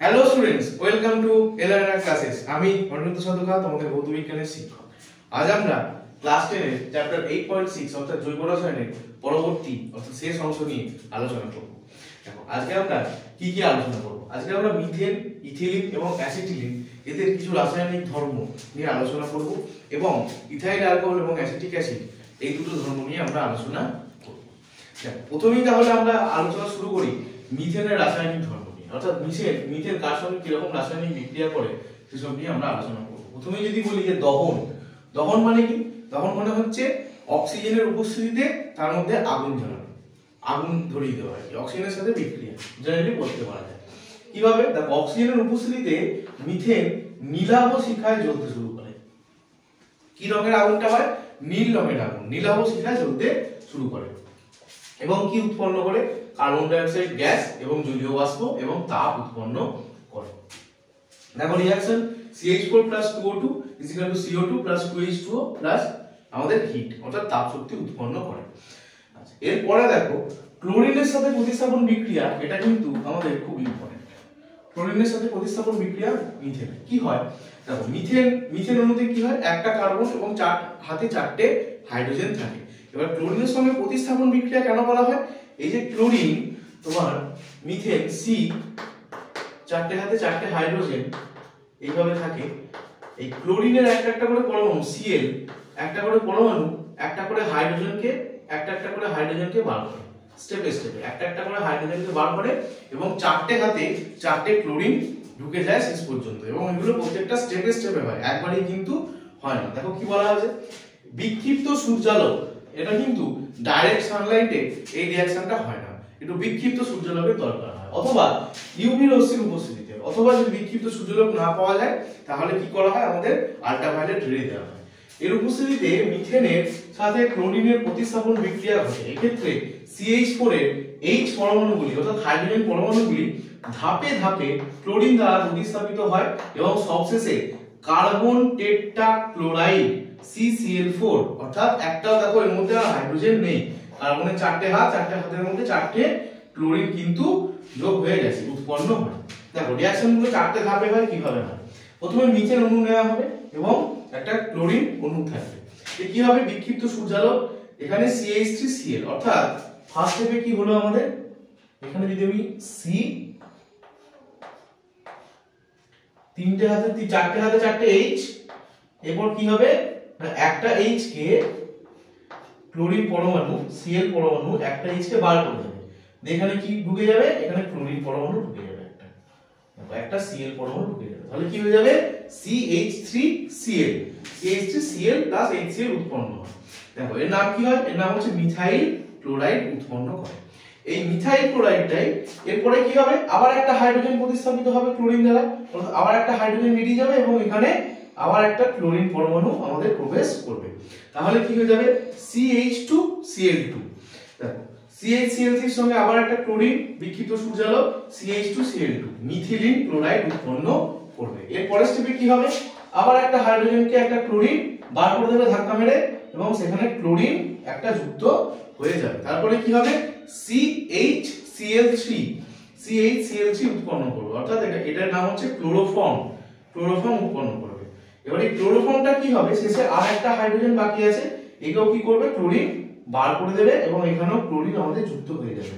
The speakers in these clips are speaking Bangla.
Hello students, welcome to LRR classes. আমি অনিরুদ্ধ সাধুকা, তোমাদের ভৌত বিজ্ঞানের শিক্ষক। আজ আমরা ক্লাস 10 এর চ্যাপ্টার 8.6 অর্থাৎ জৈব রসায়নের পরবর্তী অর্থাৎ শেষ অংশ নিয়ে আলোচনা করব। দেখো, আজকে আমরা কি কি আলোচনা করব? আজকে আমরা মিথেন, ইথিলিন এবং অ্যাসিটিলিন এদের কিছু রাসায়নিক ধর্ম নিয়ে আলোচনা করব এবং ইথাইল অ্যালকোহল এবং অ্যাসিটিক অ্যাসিড এই দুটো ধর্ম নিয়ে আমরা আলোচনা করব। দেখো, প্রথমেই তাহলে আমরা আলোচনা শুরু করি মিথেনের রাসায়নিক ধর্ম। অর্থাৎ মিথেন কার সঙ্গে কিরকম রাসায়নিক বিক্রিয়া করে সেসব নিয়ে আমরা আলোচনা করব। প্রথমে যদি বলি যে দহন মানে কি? দহন মানে হচ্ছে অক্সিজেনের উপস্থিতিতে তার মধ্যে আগুন জ্বালানো, আগুন ধরিয়ে দেওয়া হয় অক্সিজেনের সাথে বিক্রিয়া, জেনারেলি বলতে পারা যায়। কিভাবে? দেখো, অক্সিজেনের উপস্থিতিতে মিথেন নীলাভ শিখায় জ্বলতে শুরু করে। কি রঙের আগুনটা হয়? নীল রঙের আগুন নীলাভ শিখায় জ্বলতে শুরু করে এবং কি উৎপন্ন করে? কার্বন ডাই অক্সাইড গ্যাস এবং জলীয় বাষ্প এবং তাপ উৎপন্ন করে। দেখো, reaction CH4 2O2 CO2 2H2O আমাদের হিট অর্থাৎ তাপ শক্তি উৎপন্ন করে। আচ্ছা, এরপরে দেখো ক্লোরিনের সাথে প্রতিস্থাপন বিক্রিয়া, এটা কিন্তু আমাদের খুব ইম্পর্টেন্ট। ক্লোরিনের সাথে প্রতিস্থাপন বিক্রিয়া মিথেন কি হয়? দেখো, মিথেন অণুতে কি হয়? একটা কার্বন এবং হাতে 4টে হাইড্রোজেন থাকে। এবার ক্লোরিনের সঙ্গে প্রতিস্থাপন বিক্রিয়া কেন বলা হয়? এই যে ক্লোরিন, তোমার মিথেন সি, 4টে হাতে 4টে হাইড্রোজেন এইভাবে থাকে। এই ক্লোরিনের একটা করে পরমাণু Cl, একটা করে পরমাণু একটা করে হাইড্রোজেনকে একটা করে হাইড্রোজেনকে বার করে, স্টেপে স্টেপে একটা করে হাইড্রোজেনকে বার করে এবং 4টে হাতে 4টে ক্লোরিন ঢুকে যায় শেষ পর্যন্ত। এবং এগুলো প্রত্যেকটা স্টেপে স্টেপে হয়, একবারেই কিন্তু হয় না। দেখো কি বলা আছে, বিক্ষিপ্ত সূর্যালোক, এটা কিন্তু ডাইরেক্ট সানলাইটে এই রিঅ্যাকশনটা হয় না, একটু বিক্ষিপ্ত সূর্যালোকের দরকার হয়, অথবা ইউভি রশ্মির উপস্থিতিতে, অথবা যদি বিক্ষিপ্ত সূর্যালোক না পাওয়া যায় তাহলে কি করা হয়? আমাদের আল্ট্রাভায়োলেট রে দেওয়া হয়। এর উপস্থিতিতে মিথেনের সাথে ক্লোরিনের প্রতিস্থাপন বিক্রিয়া ঘটে। এক্ষেত্রে CH4 এর H পরমাণুগুলি অর্থাৎ হাইড্রোজেন পরমাণুগুলি ধাপে ধাপে ক্লোরিন দ্বারা প্রতিস্থাপিত হয় এবং সবশেষে কার্বন টেট্রাক্লোরাইড CCl4, অর্থাৎ একটাও দেখো এর মধ্যে আর হাইড্রোজেন নেই, কার্বনের 4টে হাতের মধ্যে 4টে ক্লোরিন কিন্তু যোগ হয়ে গেছে, উৎপন্ন হয়। দেখো, রিঅ্যাকশনগুলো 4টে ধাপে হয়। কিভাবে হয়? প্রথমে মিথেন অণু নেওয়া হবে এবং একটা ক্লোরিন অণু থাকবে। এ কি হবে? বিক্ষিপ্ত সূর্যালোক, এখানে CH3Cl, অর্থাৎ ফার্স্ট স্টেপে কি হলো আমাদের? এখানে যদি আমি C, 4টে হাতে 4টে H, এরপর কি হবে? একটা H কে ক্লোরিন পরমাণু Cl পরমাণু একটা H কে বার করে দেবে, এখানে কি ঢুকে যাবে? এখানে ক্লোরিন পরমাণু ঢুকে যাবে, একটা Cl পরমাণু ঢুকে যাবে, তাহলে কি হয়ে যাবে? CH3Cl HCl উৎপন্ন হয়। দেখো, এর নাম কি হয়? এর নাম হচ্ছে মিথাইল ক্লোরাইড উৎপন্ন করে। এই মিথাইল ক্লোরাইডটাই এরপরে কি হবে? আবার একটা হাইড্রোজেন প্রতিস্থাপিত হবে ক্লোরিন দ্বারা, আবার একটা হাইড্রোজেন বেরিয়ে যাবে এবং এখানে আবার একটা ক্লোরিন পরমাণু আমাদের প্রবেশ করবে, তাহলে কি হয়ে যাবে? CH2Cl2। দেখো, CHCl3 এর সঙ্গে আবার একটা ক্লোরিন, বিক্ষিপ্ত সূর্যালোক CH2Cl2, মিথিলিন ক্লোরাইড উৎপন্ন করবে। এর পরের স্টেপে কি হবে? আবার একটা হাইড্রোজেনকে একটা ক্লোরিন বার করে দেবে ধাক্কা মেরে এবং সেখানে ক্লোরিন একটা যুক্ত হয়ে যাবে, তারপরে কি হবে? CHCl3 উৎপন্ন করবে, অর্থাৎ এটার নাম হচ্ছে ক্লোরোফর্ম উৎপন্ন করবে। এবার এই ক্লোরোফর্মটা কি হবে? শেষে আর একটা হাইড্রোজেন বাকি আছে, এটাও কি করবে? ক্লোরিন বার করে দেবে এবং এখানেও ক্লোরিন আমাদের যুক্ত হয়ে যাবে,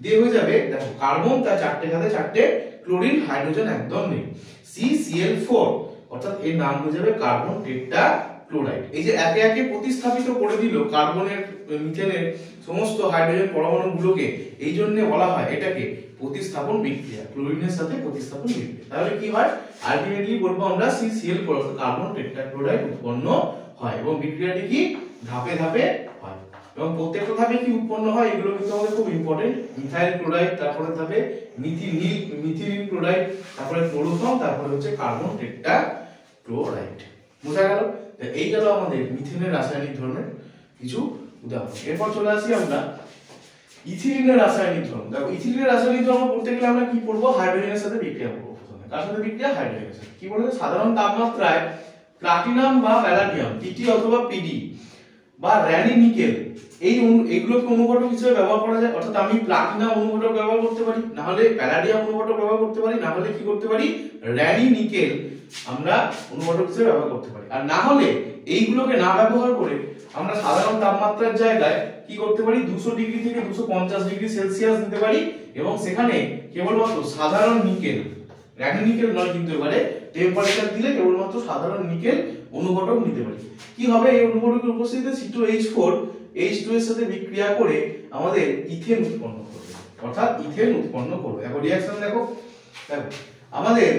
দিয়ে হয়ে যাবে। দেখো, কার্বন তার 4টে হাতে 4টে ক্লোরিন, হাইড্রোজেন একদম নেই, CCl4, অর্থাৎ এর নাম হয়ে যাবে কার্বন টেট্রাক্লোরাইড। এই যে একে একে প্রতিস্থাপিত করে দিল কার্বনের, মিথেনের সমস্ত হাইড্রোজেন পরমাণুগুলোকে, এই জন্য বলা হয় এটাকে প্রতিস্থাপন বিক্রিয়া, ক্লোরিনের সাথে প্রতিস্থাপন বিক্রিয়া। তাহলে কি হয়? আলটিমেটলি বলবো আমরা CCl4 অর্থাৎ কার্বন টেট্রাক্লোরাইড উৎপন্ন হয় এবং বিক্রিয়াটি কি ধাপে ধাপে হয় এবং প্রত্যেকটা ধাপে কি উৎপন্ন হয় এগুলো কিন্তু আমাদের খুব ইম্পর্টেন্ট। মিথাইল ক্লোরাইড, তারপরে ধাপে মিথিলিন ক্লোরাইড, তারপরে ক্লোরোফর্ম, তারপরে হচ্ছে কার্বন টেট্রাক্লোরাইড। বোঝা গেল? এই গেল আমাদের মিথেনের রাসায়নিক ধর্মের কিছু উদাহরণ। এরপর চলে আসি আমরা ইথিলিনের রাসায়নিক ধর্ম। দেখো, ইথিলিনের রাসায়নিক ধর্ম পড়তে গেলে আমরা কি পড়বো? হাইড্রোজেনের সাথে বিক্রিয়া করবো। প্রথমে কার সাথে বিক্রিয়া? হাইড্রোজেনের সাথে। কি বলে? সাধারণ তাপমাত্রায় প্লাটিনাম বা প্যালাডিয়াম, Pt অথবা Pd বা র্যানি নিকেল এইগুলোকে অনুঘটক হিসেবে ব্যবহার করা যায়। অর্থাৎ আমি প্লাটিনাম অনুঘটক ব্যবহার করতে পারি, না হলে প্যালাডিয়াম অনুঘটক ব্যবহার করতে পারি, না হলে কি করতে পারি র্যানি নিকেল আমরা অনুঘটক হিসেবে ব্যবহার করতে পারি। আর না হলে এইগুলোকে না ব্যবহার করে আমরা সাধারণ তাপমাত্রার জায়গায় কি করতে পারি 200 ডিগ্রি থেকে 250 ডিগ্রি সেলসিয়াস নিতে পারি এবং সেখানে কেবলমাত্র সাধারণ নিকেল, র্যানি নিকেল নয় কিন্তু এবারে টেম্পারেচার দিলে কেবলমাত্র সাধারণ নিকেল অনুঘটক নিতে পারি। কি হবে এই অনুঘটকের উপস্থিতিতে C2H4 H2 এর সাথে বিক্রিয়া করে আমাদের ইথেন উৎপন্ন করবে, অর্থাৎ ইথেন উৎপন্ন করবে। দেখো রিঅ্যাকশন দেখো আমাদের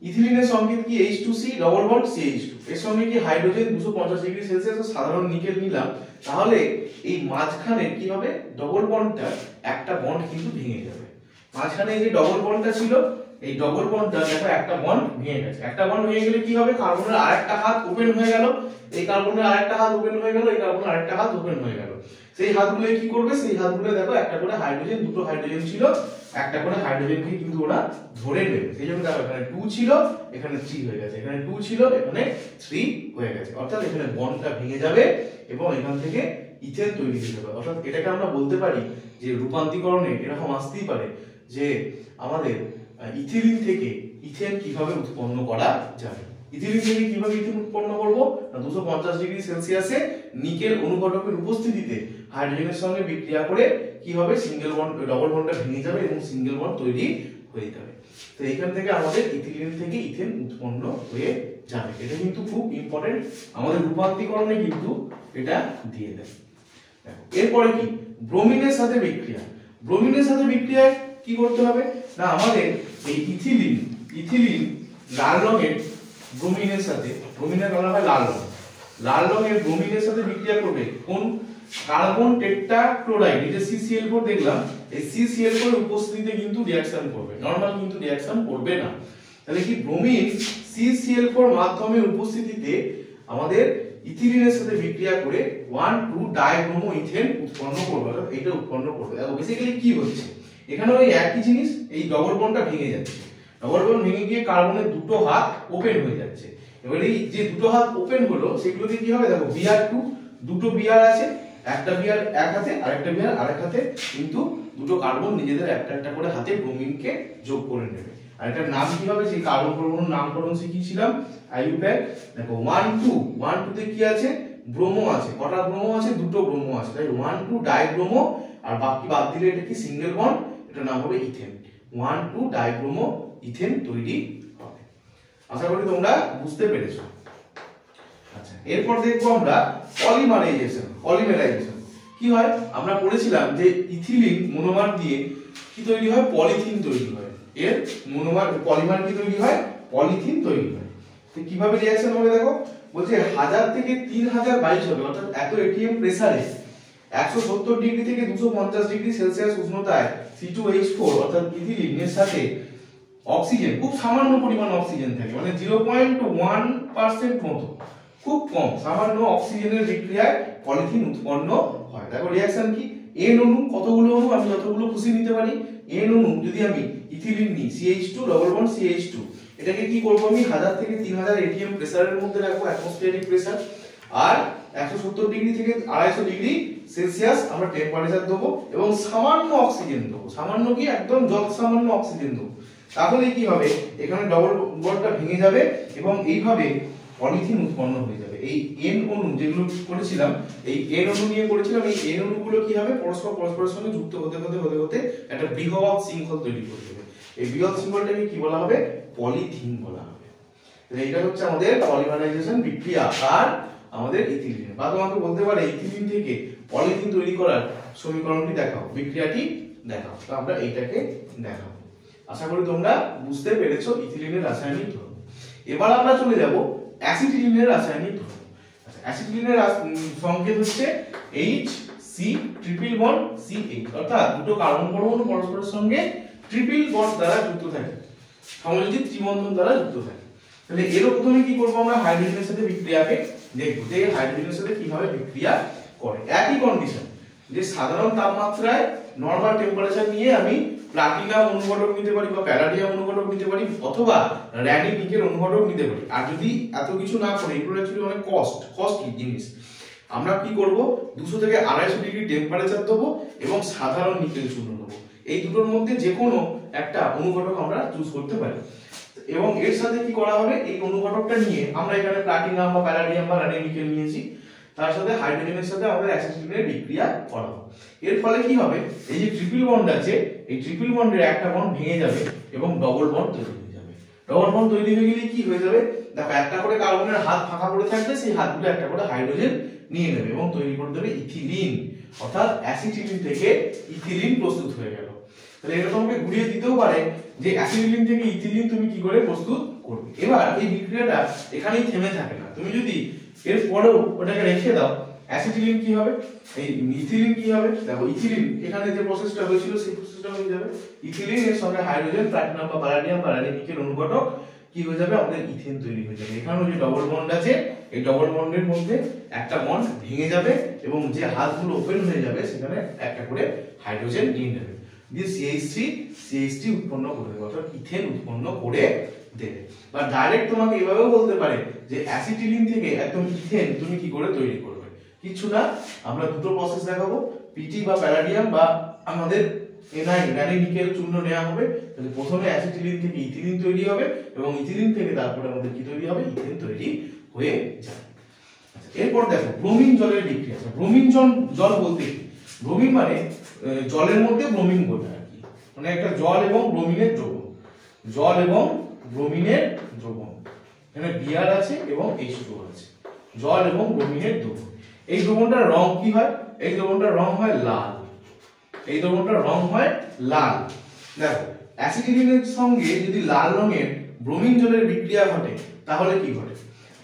ইথিলিনের সংকেত কি H2C ডবল বন্ড CH2, এর সঙ্গে কি হাইড্রোজেন 250 ডিগ্রি সেলসিয়াস ও সাধারণ নিকেল নিলাম, তাহলে এই মাঝখানে কি হবে ডবল বন্ডটা একটা বন্ড কিন্তু ভেঙে যাবে। মাঝখানে এই যে ডবল বন্ডটা ছিল এই ডবল বন্ডটা দেখো একটা বন্ড ভেঙে গেছে। একটা বন্ড ভেঙে গেলে কি হবে কার্বনের আরেকটা হাত ওপেন হয়ে গেল, এই কার্বনের আরেকটা হাত ওপেন হয়ে গেল, এই কার্বনের আরেকটা হাত ওপেন হয়ে গেল। সেই হাতগুলো কি করবে, সেই হাতগুলো দেখো একটা করে হাইড্রোজেন, দুটো হাইড্রোজেন ছিল, একটা করে হাইড্রোজেনকে কিন্তু ওরা ধরে নেবে। সেই জন্য দেখো এখানে 2 ছিল এখানে 3 হয়ে গেছে, এখানে 2 ছিল এখানে 3 হয়ে গেছে। অর্থাৎ এখানে বন্ডটা ভেঙে যাবে এবং এখান থেকে ইথেন তৈরি হয়ে যাবে। অর্থাৎ এটাকে আমরা বলতে পারি যে রূপান্তরীকরণে এরকম আসতেই পারে যে আমাদের ইথিলিন থেকে ইথেন কিভাবে উৎপন্ন করা যাবে। ইথিলিন থেকে কিভাবে ইথেন উৎপন্ন করব না 250 ডিগ্রি সেলসিয়াসে নিকেল অনুঘটকের উপস্থিতিতে হাইড্রোজেনের সঙ্গে বিক্রিয়া করে কি হবে সিঙ্গেল বন্ড ডবল বন্ডটা ভেঙে যাবে এবং সিঙ্গেল বন্ড তৈরি হয়ে যাবে। তো এখান থেকে আমাদের ইথিলিন থেকে ইথেন উৎপন্ন হয়ে যাবে। এটা কিন্তু খুব ইম্পর্টেন্ট, আমাদের রূপান্তরীকরণে কিন্তু এটা দিয়ে দেয়। দেখো এরপরে কি ব্রোমিনের সাথে বিক্রিয়া। ব্রোমিনের সাথে বিক্রিয়ায় কি করতে হবে না আমাদের এই ইথিলিন লাল রঙের ব্রোমিনের সাথে, ব্রোমিনের কালার হয় লাল রং, লাল রঙের ব্রোমিনের সাথে বিক্রিয়া করবে কোন কার্বন টেট্রাক্লোরাইড, এই যে CCl4 দেখলাম, এই CCl4 এর উপস্থিতিতে কিন্তু রিঅ্যাকশন করবে, নরমাল কিন্তু রিঅ্যাকশন করবে না। তাহলে কি ব্রোমিন CCl4 মাধ্যমের উপস্থিতিতে আমাদের ইথিলিনের সাথে বিক্রিয়া করে 1,2 ডাইব্রোমো ইথেন উৎপন্ন করবে, অর্থাৎ এটা উৎপন্ন করবে। দেখো বেসিক্যালি কি হচ্ছে এখানে ওই একই জিনিস, এই ডবল বন্ডটা ভেঙে যাচ্ছে, ডবল বন্ড ভেঙে গিয়ে কার্বনের দুটো হাত ওপেন হয়ে যাচ্ছে। এবারে এই যে দুটো হাত ওপেন হলো সেগুলোতে কি হবে দেখো Br2, দুটো Br আছে, একটা Br এক হাতে আর একটা Br আরেক হাতে, কিন্তু দুটো কার্বন নিজেদের একটা একটা করে হাতে ব্রোমিনকে যোগ করে নেবে। আর এটার নাম কি হবে সেই কার্বন পরমাণুর নামকরণ শিখিয়েছিলাম আইইউপ্যাক। দেখো 1,2 তে কি আছে ব্রোমো আছে, কটা ব্রোমো আছে দুটো ব্রোমো আছে, তাই 1,2 ডাইব্রোমো আর বাকি বাদ দিলে এটা কি সিঙ্গেল বন্ড, এটার নাম হবে ইথেন। 1,2 ডাইব্রোমো ইথেন তৈরি হবে। আশা করি তোমরা বুঝতে পেরেছো। আচ্ছা এরপর দেখবো আমরা পলিমারাইজেশন। কি হয় আমরা পড়েছিলাম যে ইথিলিন মনোমার দিয়ে কি তৈরি হয় পলিথিন তৈরি হয়, এর মনোমার পলিমার কি তৈরি হয় পলিথিন তৈরি হয়। তো কিভাবে রিঅ্যাকশন হবে দেখো বলছে 1000 থেকে 3022 হবে, অর্থাৎ এত এটিএম প্রেসারে 170 ডিগ্রি থেকে 250 ডিগ্রি সেলসিয়াস উষ্ণতায় C2H4 অর্থাৎ ইথিলিনের সাথে অক্সিজেন, খুব সামান্য পরিমাণ অক্সিজেন থাকে, মানে 0.1% মতো, খুব কম সামান্য অক্সিজেনের বিক্রিয়ায় পলিথিন উৎপন্ন হয়। দেখো রিঅ্যাকশন কি N অণু, কতগুলো অণু আমি যতগুলো খুশি নিতে পারি, N অণু যদি আমি ইথিলিন নিই CH2 ডবল বন্ড CH2, এটাকে কি করব আমি 1000 থেকে 3000 এটিএম প্রেসারের মধ্যে রাখবো, অ্যাটমসফিয়ারিক প্রেসার, আর 170 ডিগ্রি থেকে 250 ডিগ্রি সেলসিয়াস আমরা টেম্পারেচার দেবো এবং সামান্য অক্সিজেন দেবো, সামান্য কি একদম যত সামান্য অক্সিজেন দেবো। তাহলে কি হবে এখানে ডবল বন্ডটা ভেঙে যাবে এবং এইভাবে পলিথিন উৎপন্ন হয়ে যাবে। এই N অণু যেগুলো করেছিলাম, এই N অণু নিয়ে করেছিলাম, এই N অণুগুলো কি হবে পরস্পরের সঙ্গে যুক্ত হতে হতে একটা বৃহৎ শৃঙ্খল তৈরি করে দেবে। এই বৃহৎ শৃঙ্খলটাকে কি বলা হবে পলিথিন বলা হবে। এটা হচ্ছে আমাদের পলিমারাইজেশন বিক্রিয়া। আর আমাদের ইথিলিন বা তোমাকে বলতে পারে ইথিলিন থেকে পলিথিন তৈরি করার সমীকরণটি দেখাও, বিক্রিয়াটি দেখাও। তো আমরা এইটাকে দেখাবো। আশা করি তোমরা বুঝতে পেরেছো ইথিলিনের রাসায়নিক ধর্ম। এবার আমরা চলে যাব অ্যাসিটিলিনের রাসায়নিক ধর্ম। আচ্ছা অ্যাসিটিলিনের সংকেত হচ্ছে HC ট্রিপল বন্ড CH, অর্থাৎ দুটো কার্বন পরমাণু পরস্পরের সঙ্গে ট্রিপল বন্ড দ্বারা যুক্ত থাকে, সমযোজী ত্রিবন্ধন দ্বারা যুক্ত থাকে। তাহলে এর প্রথমে কি করব আমরা হাইড্রোজেনের সাথে বিক্রিয়াকে দেখব যে হাইড্রোজেনের সাথে কিভাবে বিক্রিয়া করে। একই কন্ডিশন যে সাধারণ তাপমাত্রায় নরমাল টেম্পারেচার নিয়ে আমি প্লাটিনাম অনুঘটক নিতে পারি বা প্যালাডিয়াম অনুঘটক নিতে পারি অথবা র্যানি নিকেল অনুঘটক নিতে পারি। আর যদি এত কিছু না করে, এগুলো অ্যাকচুয়ালি অনেক কস্টলি জিনিস, আমরা কি করব 200 থেকে 250 ডিগ্রি টেম্পারেচার দেবো এবং সাধারণ নিকেল চূর্ণ দেবো। এই দুটোর মধ্যে যে কোনো একটা অনুঘটক আমরা চুজ করতে পারি এবং এর সাথে কি করা হবে, এই অনুঘটকটা নিয়ে আমরা এখানে প্লাটিনাম বা প্যালাডিয়াম বা রাডি নিকেল নিয়েছি, তার সাথে হাইড্রোজেনের সাথে আমাদের অ্যাসিটিলিনের বিক্রিয়া করা হবে। এর ফলে কি হবে, এই যে ট্রিপল বন্ড আছে এই ট্রিপল বন্ডের একটা বন্ড ভেঙে যাবে এবং ডবল বন্ড তৈরি হয়ে যাবে। ডবল বন্ড তৈরি হয়ে গেলে কি হয়ে যাবে, দেখো একটা করে কার্বনের হাত ফাঁকা পড়ে থাকবে, সেই হাতগুলো একটা করে হাইড্রোজেন নিয়ে নেবে এবং তৈরি করে দেবে ইথিলিন, অর্থাৎ অ্যাসিটিলিন থেকে ইথিলিন প্রস্তুত হয়ে গেল। তাহলে এটা তোমাকে ঘুরিয়ে দিতেও পারে যে অ্যাসিটিলিন থেকে ইথিলিন তুমি কি করে প্রস্তুত করবে। এবার এই বিক্রিয়াটা এখানেই থেমে থাকে না, তুমি যদি এর পরেও ওটাকে রেখে দাও অ্যাসিটিলিন কি হবে, এই ইথিলিন কি হবে, দেখো ইথিলিন এখানে যে প্রসেসটা হয়েছিল সেই প্রসেসটা হয়ে যাবে। ইথিলিন এর সঙ্গে হাইড্রোজেন, প্লাটিনাম বা প্যালাডিয়াম বা রাডি নিকেল অনুঘটক কি হয়ে যাবে, আমাদের ইথেন তৈরি হয়ে যাবে। এখানেও যে ডবল বন্ড আছে এই ডবল বন্ডের মধ্যে একটা বন্ড ভেঙে যাবে এবং যে হাতগুলো ওপেন হয়ে যাবে সেখানে একটা করে হাইড্রোজেন নিয়ে নেবে, দিয়ে CH3 উৎপন্ন করে দেবে, অর্থাৎ ইথেন উৎপন্ন করে দেবে। বা ডাইরেক্ট তোমাকে এভাবেও বলতে পারে যে অ্যাসিটিলিন থেকে একদম ইথেন তুমি কি করে তৈরি করবে। কিছু না, আমরা দুটো প্রসেস দেখাবো, পিটি বা প্যালাডিয়াম বা আমাদের এনআই রাডি নিকেল চূর্ণ নেওয়া হবে। তাহলে প্রথমে অ্যাসিটিলিন থেকে ইথিলিন তৈরি হবে এবং ইথিলিন থেকে তারপরে আমাদের কি তৈরি হবে, ইথেন তৈরি হয়ে যাবে। এরপর দেখো ব্রোমিন জলের বিক্রিয়া। ব্রোমিন জল বলতে কি, ব্রোমিন মানে জলের মধ্যে ব্রোমিন বলে আর কি, মানে একটা জল এবং ব্রোমিনের দ্রবণ, জল এবং ব্রোমিনের দ্রবণ। এখানে বিআর আছে এবং H2O আছে, জল এবং ব্রোমিনের দ্রবণ। এই দ্রবণটার রং কি হয়, এই দ্রবণটার রং হয় লাল, এই দ্রবণটার রং হয় লাল। দেখো অ্যাসিটিলিনের সঙ্গে যদি লাল রঙের ব্রোমিন জলের বিক্রিয়া ঘটে তাহলে কি ঘটে,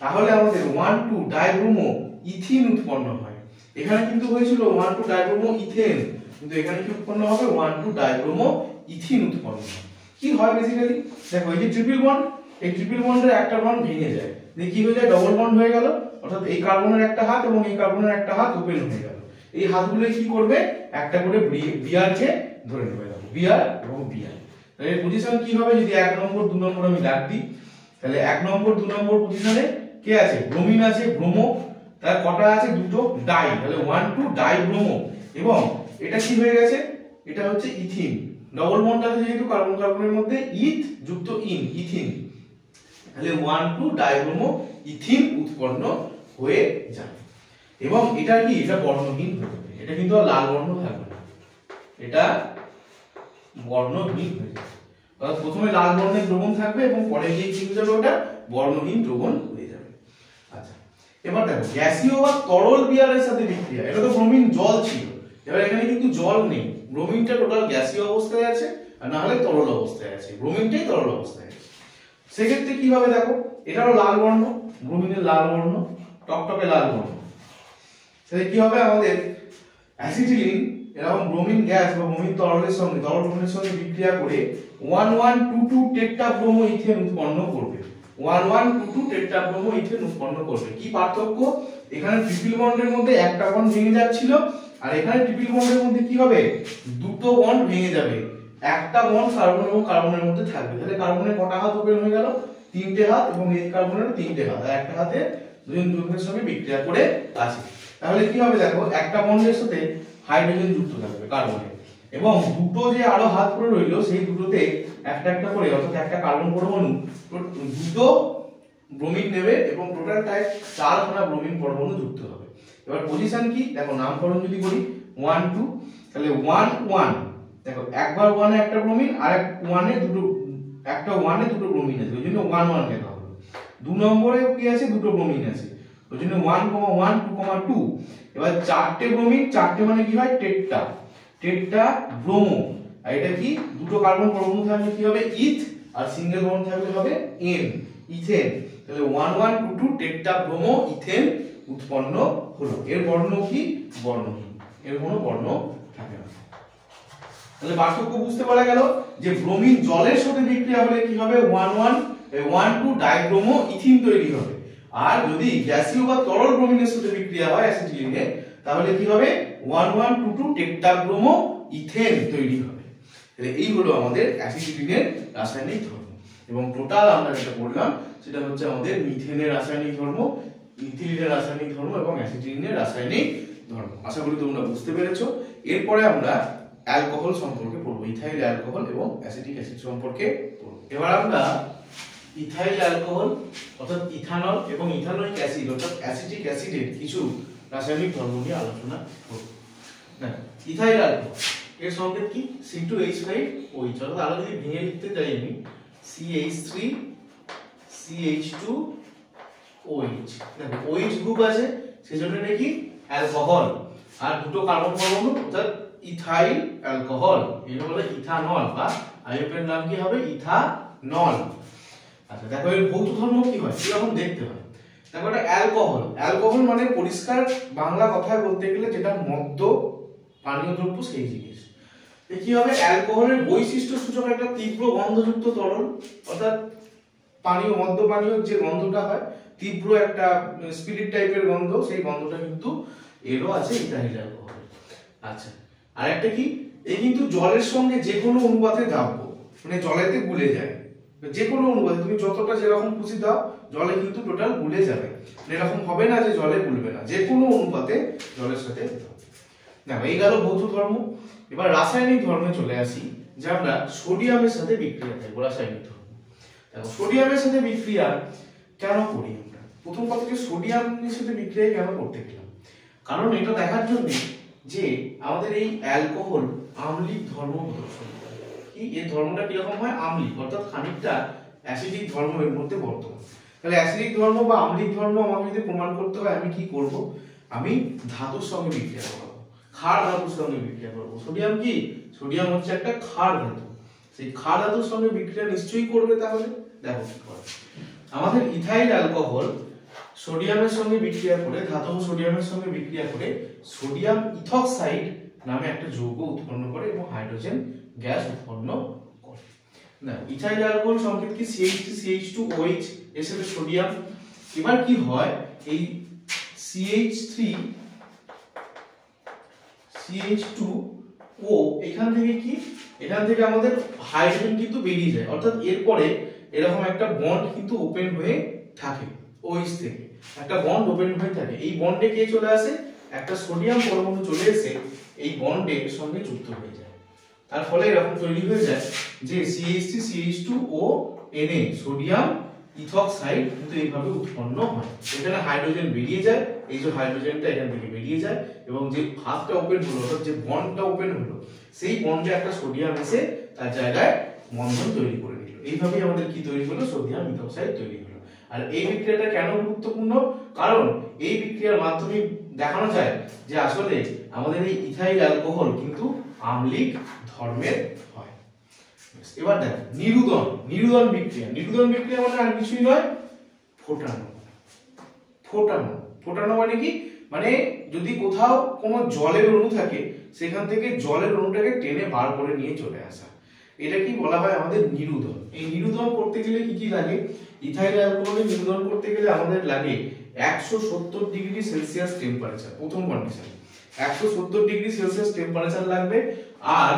তাহলে আমাদের 1,2 ডাইব্রোমো ইথিন উৎপন্ন হয়। এখানে কিন্তু হয়েছিল 1,2 ডাইব্রোমো ইথেন, কিন্তু এখানে কি উৎপন্ন হবে, 1,2 ডাইব্রোমো ইথিন উৎপন্ন হয়। কি হয় বেসিক্যালি, দেখো এই যে ট্রিপল বন্ড, এই ট্রিপল বন্ডের একটা বন্ড ভেঙে যায়, দিয়ে কি হয়ে যায়, ডবল বন্ড হয়ে গেল, অর্থাৎ এই কার্বনের একটা হাত এবং এই কার্বনের একটা হাত ওপেন হয়ে গেল। এই হাতগুলো কি করবে, একটা করে বিআর কে ধরে নেবে, দেখো বিআর এবং বিআর। তাহলে এর পজিশন কি হবে, যদি 1 নম্বর 2 নম্বর আমি ডাক দিই, তাহলে 1 নম্বর 2 নম্বর পজিশনে কে আছে, ব্রোমিন আছে, ব্রোমো, তার কটা আছে, দুটো ডাই, তাহলে 1,2 ডাইব্রোমো। এবং এটা কি হয়ে গেছে, এটা হচ্ছে ইথিন, ডবল বন্ড আছে যেহেতু কার্বন কার্বনের মধ্যে ইথ যুক্ত ইন, ইথিন, তাহলে 1,2 ডাইব্রোমো ইথিন উৎপন্ন হয়ে যাবে। এবং এটা কি, এটা বর্ণহীন হয়ে যাবে, এটা কিন্তু আর লাল বর্ণ থাকবে না, এটা বর্ণহীন হয়ে যাবে। অর্থাৎ প্রথমে লাল বর্ণের দ্রবণ থাকবে এবং পরে গিয়ে কি হয়ে যাবে, ওটা বর্ণহীন দ্রবণ হয়ে যাবে। আচ্ছা, এবার দেখো গ্যাসীয় বা তরল বিআরের সাথে বিক্রিয়া, এটা তো ব্রোমিন জল ছিল, এবার এখানে কিন্তু জল নেই, ব্রোমিনটা টোটাল গ্যাসীয় অবস্থায় আছে আর না হলে তরল অবস্থায় আছে, ব্রোমিনটাই তরল অবস্থায় আছে। সেক্ষেত্রে কি হবে, দেখো এটারও লাল বর্ণ, ব্রোমিনের লাল বর্ণ, টকটকে লাল বর্ণ। তাহলে কি হবে, আমাদের অ্যাসিটিলিন এরকম ব্রোমিন গ্যাস বা ব্রোমিন তরলের সঙ্গে, তরল ব্রোমিনের সঙ্গে বিক্রিয়া করে 1122 টেট্রাব্রোমো ইথেন উৎপন্ন করবে, 1122 টেট্রাব্রোমো ইথেন উৎপন্ন করবে। কি পার্থক্য, এখানে ট্রিপল বন্ডের মধ্যে একটা বন্ড ভেঙে যাচ্ছিল আর এখানে ট্রিপল বন্ডের মধ্যে কি হবে, দুটো বন্ড ভেঙে যাবে, একটা বন্ড কার্বন এবং কার্বনের মধ্যে থাকবে। তাহলে কার্বনের কটা হাত ওপেন হয়ে গেল, 3টে হাত, এবং এই কার্বনের 3টে হাত, আর একটা হাতে দুজন যৌগের সঙ্গে বিক্রিয়া করে আছে। তাহলে কি হবে, দেখো একটা বন্ডের সাথে হাইড্রোজেন যুক্ত থাকবে কার্বনের, এবং দুটো যে আরো হাত পড়ে রইল সেই দুটোতে একটা একটা করে, অর্থাৎ একটা কার্বন পরমাণু দুটো ব্রোমিন নেবে এবং টোটাল টাইপ 4খানা ব্রোমিন পরমাণু যুক্ত হবে। এবার পজিশন কি, দেখো নামকরণ যদি করি 1 2, তাহলে 1 1, দেখো একবার 1 এ একটা ব্রোমিন আর এক 1 এ দুটো, একটা 1 এ দুটো ব্রোমিন আছে, ওই জন্য 1 1 লেখা হলো। 2 নম্বরে কি আছে, দুটো ব্রোমিন আছে, ওই জন্য 1 1 2 2। এবার চারটে ব্রোমিন, চারটে মানে কি হয়, টেট্রা, টেট্রা ব্রোমো, আর এটা কি, দুটো কার্বন পরমাণু থাকলে কি হবে ইথ, আর সিঙ্গেল বন্ড থাকলে হবে এন, ইথেন। তাহলে 1122 টেট্রা ব্রোমো ইথেন উৎপন্ন হলো। এর বর্ণ কি, বর্ণহীন, এর কোনো বর্ণ থাকে না। তাহলে পার্থক্য বুঝতে পারা গেল যে ব্রোমিন জলের সাথে বিক্রিয়া হলে কি হবে, 12 ডাইব্রোমো ইথিন তৈরি হবে, আর যদি গ্যাসীয় বা তরল ব্রোমিনের সাথে বিক্রিয়া হয় অ্যাসিটিলিনে তাহলে কি হবে, 1122 টেট্রাব্রোমো ইথেন তৈরি হবে। তাহলে এই হলো আমাদের অ্যাসিটিলিনের রাসায়নিক ধর্ম, এবং টোটাল আমরা যেটা বললাম সেটা হচ্ছে আমাদের মিথেনের রাসায়নিক ধর্ম, ইথিলিনের রাসায়নিক ধর্ম এবং অ্যাসিটিলিনের রাসায়নিক ধর্ম। আশা করি তোমরা বুঝতে পেরেছো। এরপরে আমরা অ্যালকোহল সম্পর্কে পড়বো, ইথাইল অ্যালকোহল এবং অ্যাসিটিক অ্যাসিড সম্পর্কে পড়বো। এবার আমরা ইথাইল অ্যালকোহল অর্থাৎ ইথানল এবং ইথানোয়িক অ্যাসিড অর্থাৎ অ্যাসিটিক অ্যাসিডের কিছু রাসায়নিক ধর্ম নিয়ে আলোচনা করব। না, ইথাইল অ্যালকোহল এর সংকেত কি? C2H5OH, অর্থাৎ আরো যদি ভেঙে লিখতে যাই আমি CH3CH2OH। দেখো OH গ্রুপ আছে সেজন্য এটা কি অ্যালকোহল, আর দুটো কার্বন পরমাণু অর্থাৎ ইথাইল অ্যালকোহল, এর বলে ইথানল বা আইউপিএর নাম কি হবে? ইথানল। আচ্ছা দেখো এর ভৌত ধর্ম কি হয়, কিরকম দেখতে হয়। দেখো এটা অ্যালকোহল, অ্যালকোহল মানে পরিষ্কার বাংলা কথায় বলতে গেলে যেটা মদ্য পানীয় দ্রব্য সেই জিনিস। কি হবে? অ্যালকোহলের বৈশিষ্ট্য সূচক একটা তীব্র গন্ধযুক্ত তরল, অর্থাৎ পানীয় মদ্য পানীয় যে গন্ধটা হয় তীব্র একটা স্পিরিট টাইপের গন্ধ, সেই গন্ধটা কিন্তু এরও আছে ইথাইল অ্যালকোহল। আচ্ছা আর একটা কি, এই কিন্তু জলের সঙ্গে যে কোনো অনুপাতে দ্রাব্য, মানে জলেতে গুলে যায়, যে কোনো অনুপাতে তুমি যতটা যেরকম খুশি দাও জলে কিন্তু টোটাল গুলে যাবে, এরকম হবে না যে জলে গুলবে না, যে কোনো অনুপাতে জলের সাথে দাও। দেখো এই গেল ভৌত ধর্ম। এবার রাসায়নিক ধর্মে চলে আসি, যে আমরা সোডিয়ামের সাথে বিক্রিয়া করব। রাসায়নিক ধর্ম দেখো সোডিয়ামের সাথে বিক্রিয়া কেন করি আমরা? প্রথম কথা যে সোডিয়ামের সাথে বিক্রিয়া কেন করতে গেলাম, কারণ এটা দেখার জন্য যে আমাদের এই অ্যালকোহল আম্লিক ধর্ম প্রদর্শন করে। কি এই ধর্মটা কিরকম হয়? আম্লিক, অর্থাৎ খানিকটা অ্যাসিডিক ধর্মের মধ্যে বর্তমান। তাহলে অ্যাসিডিক ধর্ম বা আম্লিক ধর্ম আমাকে যদি প্রমাণ করতে হয় আমি কি করব? আমি ধাতুর সঙ্গে বিক্রিয়া করব, ক্ষার ধাতুর সঙ্গে বিক্রিয়া করব। সোডিয়াম কি? সোডিয়াম হচ্ছে একটা ক্ষার ধাতু, সেই ক্ষার ধাতুর সঙ্গে বিক্রিয়া নিশ্চয়ই করবে। তাহলে দেখো কি করে, আমাদের ইথাইল অ্যালকোহল সোডিয়ামের সঙ্গে বিক্রিয়া করে, ধাতব সোডিয়ামের সঙ্গে বিক্রিয়া করে সোডিয়াম ইথক্সাইড নামে একটা যৌগ উৎপন্ন করে এবং হাইড্রোজেন গ্যাস উৎপন্ন করে। না, ইথাইল অ্যালকোহল সংকেত কি? CH3CH2OH এর সাথে সোডিয়াম। এবার কি হয়, এই CH3CH2O এখান থেকে কি, এখান থেকে আমাদের হাইড্রোজেন কিন্তু বেরিয়ে যায়, অর্থাৎ এরপরে এরকম একটা বন্ড কিন্তু ওপেন হয়ে থাকে, OH থেকে একটা বন্ড ওপেন হয়ে থাকে। এই বন্ডে কে চলে আসে? একটা সোডিয়াম পরমাণু চলে এসে এই বন্ডের সঙ্গে যুক্ত হয়ে যায়, তার ফলে এরকম তৈরি হয়ে যায় যে CH3CH2O Na সোডিয়াম ইথক্সাইড কিন্তু এইভাবে উৎপন্ন হয়। এখানে হাইড্রোজেন বেরিয়ে যায়, এই যে হাইড্রোজেনটা এখান থেকে বেরিয়ে যায় এবং যে ভাগটা ওপেন হলো অর্থাৎ যে বন্ডটা ওপেন হলো সেই বন্ডে একটা সোডিয়াম এসে তার জায়গায় বন্ধন তৈরি করে নিল। এইভাবেই আমাদের কি তৈরি হলো? সোডিয়াম ইথক্সাইড তৈরি হলো। আর এই বিক্রিয়াটা কেন গুরুত্বপূর্ণ? কারণ এই বিক্রিয়ার মাধ্যমে দেখানো যায় যে আসলে আমাদের এই ইথাইল অ্যালকোহল কিন্তু আম্লিক ধর্মের হয়। এবার দেখো নিরুদন, নিরুদন বিক্রিয়া। নিরুদন বিক্রিয়া মানে আর কিছুই নয়, ফোটানো। ফোটানো, ফোটানো মানে কি? মানে যদি কোথাও কোনো জলের অণু থাকে সেখান থেকে জলের অণুটাকে টেনে বার করে নিয়ে চলে আসা, এটা কি বলা হয়? আমাদের নিরুদন। এই নিরুদন করতে গেলে কি কি লাগে? ইথাইল অ্যালকোহলে নিরুদন করতে গেলে আমাদের লাগে 170 ডিগ্রি সেলসিয়াস টেম্পারেচার, প্রথম কন্ডিশন 170 ডিগ্রি সেলসিয়াস টেম্পারেচার লাগবে। আর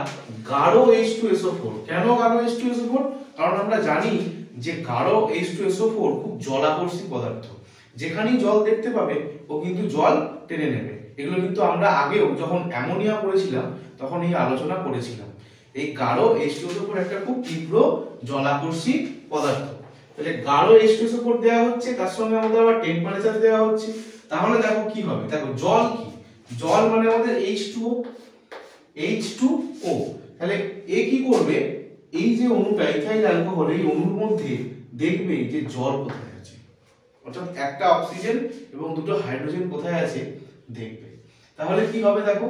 গাঢ় H2SO4। কেন গাঢ় H2SO4? কারণ আমরা জানি যে গাঢ় H2SO4 খুব জলাকর্ষী পদার্থ, যেখানেই জল দেখতে পাবে ও কিন্তু জল টেনে নেবে। এগুলো কিন্তু আমরা আগেও যখন অ্যামোনিয়া পড়েছিলাম তখন এই আলোচনা করেছিলাম। এই গাঢ় H2SO4 একটা খুব তীব্র জলাকর্ষী পদার্থ। তাহলে গাঢ় H2SO4 দেওয়া হচ্ছে, তার সঙ্গে আমাদের আবার টেম্পারেচার দেওয়া হচ্ছে। তাহলে দেখো কি হবে, দেখো জল কি? জল মানে আমাদের H2O। তাহলে এ কি করবে? এই যে অণুটা ইথাইল অ্যালকোহল, এই অণুর মধ্যে দেখবে যে জল কোথায় আছে, অর্থাৎ একটা অক্সিজেন এবং দুটো হাইড্রোজেন কোথায় আছে দেখবে। তাহলে কি হবে দেখো,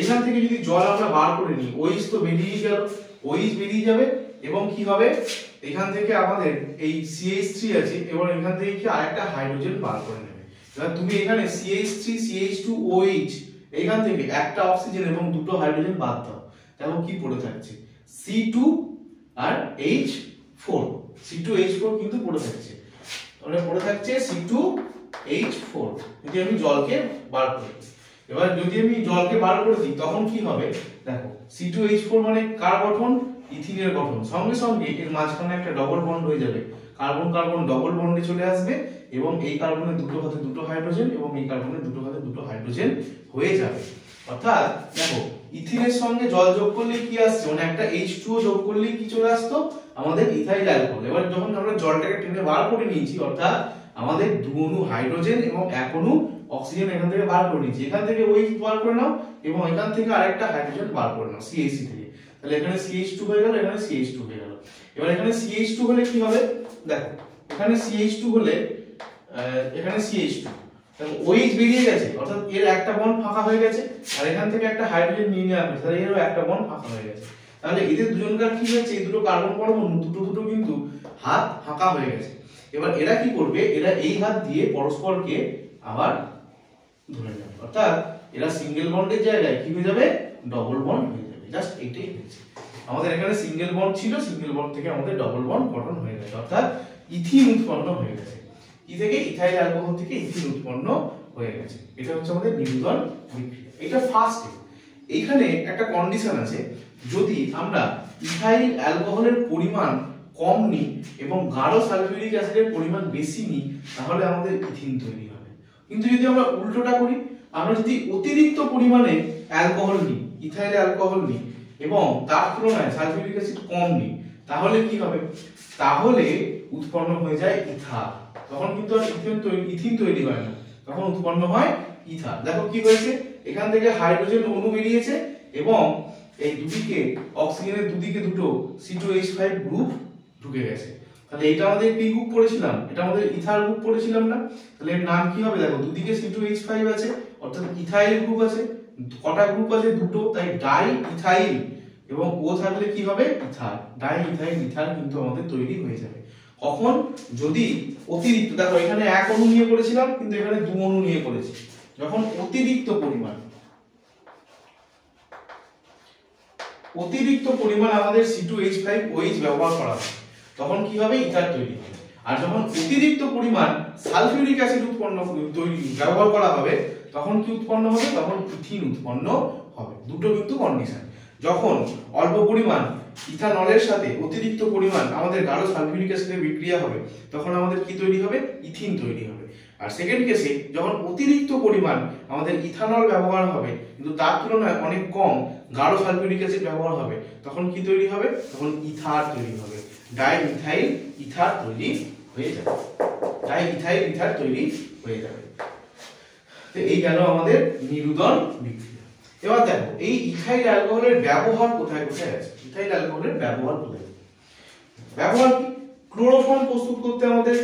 এখান থেকে যদি জল আমরা বার করে নিই, OH তো বেরিয়ে গেল, OH বেরিয়ে যাবে এবং কি হবে, এখান থেকে আমাদের এই CH3 আছে এবং এখান থেকে কি আরেকটা হাইড্রোজেন বার করে নেবে। এবার তুমি এখানে CH3CH2OH এখান থেকে একটা অক্সিজেন এবং দুটো হাইড্রোজেন বাদ দাও, দেখো কি পড়ে থাকছে? C2 আর H4, C2H4 কিন্তু পড়ে থাকছে। তাহলে পড়ে থাকছে C2H4 যদি আমি জলকে বার করি। এবার যদি আমি জলকে বার করে দিই তখন কি হবে দেখো, C2H4 মানে কার গঠন? ইথিনের গঠন। সঙ্গে সঙ্গে এর মাঝখানে একটা ডবল বন্ড হয়ে যাবে, কার্বন কার্বন ডবল বন্ডে চলে আসবে এবং এই কার্বনের দুটো হাতে দুটো হাইড্রোজেন এবং এই কার্বনের দুটো হাতে দুটো হাইড্রোজেন হয়ে যাবে। অর্থাৎ দেখো ইথিনের সঙ্গে জল যোগ করলে কি আসছে, মানে একটা H2O যোগ করলে কি চলে আসতো, আমাদের ইথাইল অ্যালকোহল। এবার যখন আমরা জলটাকে টেনে বার করে নিয়েছি, অর্থাৎ আমাদের 2 অণু হাইড্রোজেন এবং 1 অণু অক্সিজেন এখান থেকে বার করে নিয়েছি, এখান থেকে OH বার করে নাও এবং এখান থেকে আরেকটা হাইড্রোজেন বার করে নাও CH3 থেকে, তাহলে এখানে CH2 হয়ে গেল, এখানে CH2 হয়ে গেল। এবার এখানে CH2 হলে কি হবে, দেখো এখানে CH2 হলে এখানে CH2, তাহলে OH বেরিয়ে গেছে, অর্থাৎ এর একটা বন্ড ফাঁকা হয়ে গেছে, আর এখান থেকে একটা হাইড্রোজেন নিয়ে নেওয়া হয়েছে, তাহলে এরও একটা বন্ড ফাঁকা হয়ে গেছে। তাহলে এদের দুজনকার কি হয়েছে, এই দুটো কার্বন পরমাণু দুটো কিন্তু হাত ফাঁকা হয়ে গেছে। এবার এরা কি করবে, এরা এই হাত দিয়ে পরস্পরকে আবার ধরে নেবে, অর্থাৎ এরা সিঙ্গেল বন্ডের জায়গায় কি হয়ে যাবে, ডবল বন্ড হয়ে যাবে। জাস্ট এইটাই হয়েছে, আমাদের এখানে সিঙ্গেল বন্ড ছিল, সিঙ্গেল বন্ড থেকে আমাদের ডবল বন্ড গঠন হয়ে গেছে, অর্থাৎ ইথিন উৎপন্ন হয়ে গেছে। কি থেকে, ইথাইল অ্যালকোহল থেকে ইথিন উৎপন্ন হয়ে গেছে। এটা হচ্ছে আমাদের নিউটন বিক্রিয়া, এটা ফার্স্ট। এইখানে একটা কন্ডিশন আছে, যদি আমরা ইথাইল অ্যালকোহলের পরিমাণ কম নিই এবং গাঢ় সালফিউরিক অ্যাসিডের পরিমাণ বেশি নিই, তাহলে আমাদের ইথিন তৈরি হবে। কিন্তু যদি আমরা উল্টোটা করি, আমরা যদি অতিরিক্ত পরিমাণে অ্যালকোহল নিই, ইথাইল অ্যালকোহল নিই এবং তার তুলনায় সালফিউরিক অ্যাসিড কম নিই, তাহলে কি হবে, তাহলে উৎপন্ন হয়ে যায় ইথার। তখন কিন্তু আর ইথিন তৈরি হয় না, তখন উৎপন্ন হয় ইথার। দেখো কি হয়েছে, এখান থেকে হাইড্রোজেন অণু বেরিয়েছে এবং এই দুদিকে অক্সিজেনের দুদিকে দুটো C2H5 গ্রুপ ঢুকে গেছে। তাহলে এটা আমাদের কি গ্রুপ পড়েছিলাম, এটা আমাদের ইথার গ্রুপ পড়েছিলাম না? তাহলে এর নাম কি হবে, দেখো দুদিকে C2H5 আছে, অর্থাৎ ইথাইল গ্রুপ আছে। কটা গ্রুপ আছে, দুটো, তাই ডাই ইথাইল এবং ও থাকলে কি হবে, ইথার। ডাই ইথাইল ইথার কিন্তু আমাদের তৈরি হয়ে যাবে। কখন, যদি অতিরিক্ত, দেখো এখানে 1 অণু নিয়ে করেছিলাম কিন্তু এখানে 2 অণু নিয়ে করেছি, যখন অতিরিক্ত পরিমাণ আমাদের C2H5OH ব্যবহার করা হয়, তখন কি হবে, ইথার তৈরি হবে। আর যখন অতিরিক্ত পরিমাণ সালফিউরিক অ্যাসিড ব্যবহার করা হবে, তখন কি উৎপন্ন হবে, তখন ইথিন উৎপন্ন হবে। দুটো কিন্তু কন্ডিশন। যখন অল্প পরিমাণ ইথানলের সাথে অতিরিক্ত পরিমাণ আমাদের গাঢ় সালফিউরিক অ্যাসিডের বিক্রিয়া হবে, তখন আমাদের কি তৈরি হবে, ইথিন তৈরি হবে। আর সেকেন্ড কেসে যখন অতিরিক্ত পরিমাণ আমাদের ইথানল ব্যবহার হবে কিন্তু তার তুলনায় অনেক কম গাঢ় সালফিউরিক অ্যাসিড ব্যবহার হবে, তখন কি তৈরি হবে, তখন ইথার তৈরি হবে। ডাই ইথাইল ইথার তৈরি হয়ে যাবে, ডাই ইথাইল ইথার তৈরি হয়ে যাবে। তো এই গেল আমাদের নিরুদন বিক্রিয়া। এবার দেখো এই ইথাইল অ্যালকোহলের ব্যবহার কোথায় কোথায় আছে। ইথাইল অ্যালকোহলের ব্যবহার কোথায়, ব্যবহার কি, ক্লোরোফর্ম প্রস্তুত করতে আমাদের,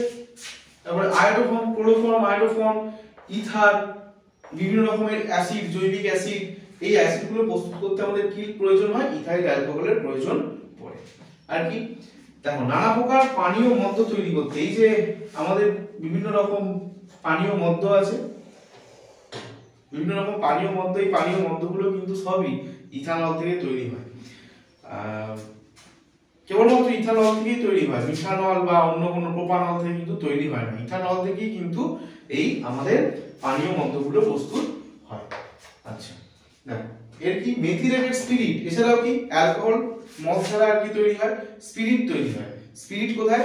তারপরে আয়োডোফর্ম, ক্লোরোফর্ম, আয়োডোফর্ম, ইথার, বিভিন্ন রকমের অ্যাসিড, জৈবিক অ্যাসিড, এই অ্যাসিডগুলো প্রস্তুত করতে আমাদের কি প্রয়োজন হয়, ইথাইল অ্যালকোহলের প্রয়োজন পড়ে। আর কি, দেখো নানা প্রকার পানীয় মদ্য তৈরি করতে, এই যে আমাদের বিভিন্ন রকম পানীয় মদ্য আছে, বিভিন্ন রকম পানীয় মদ্য, এই পানীয় মদ্যগুলো কিন্তু সবই ইথানল থেকে তৈরি হয়। কেবলমাত্র ইথানল থেকেই তৈরি হয়, মিথানল বা অন্য কোনো প্রোপানল থেকে কিন্তু তৈরি হয় না। ইথানল থেকেই কিন্তু এই আমাদের পানীয় মদ্যগুলো প্রস্তুত হয়। আচ্ছা দেখো, এর কি মেথিলেটেড স্পিরিট, এছাড়াও কি অ্যালকোহল, মদ ছাড়া আর কি তৈরি হয়, স্পিরিট তৈরি হয়। স্পিরিট কোথায়,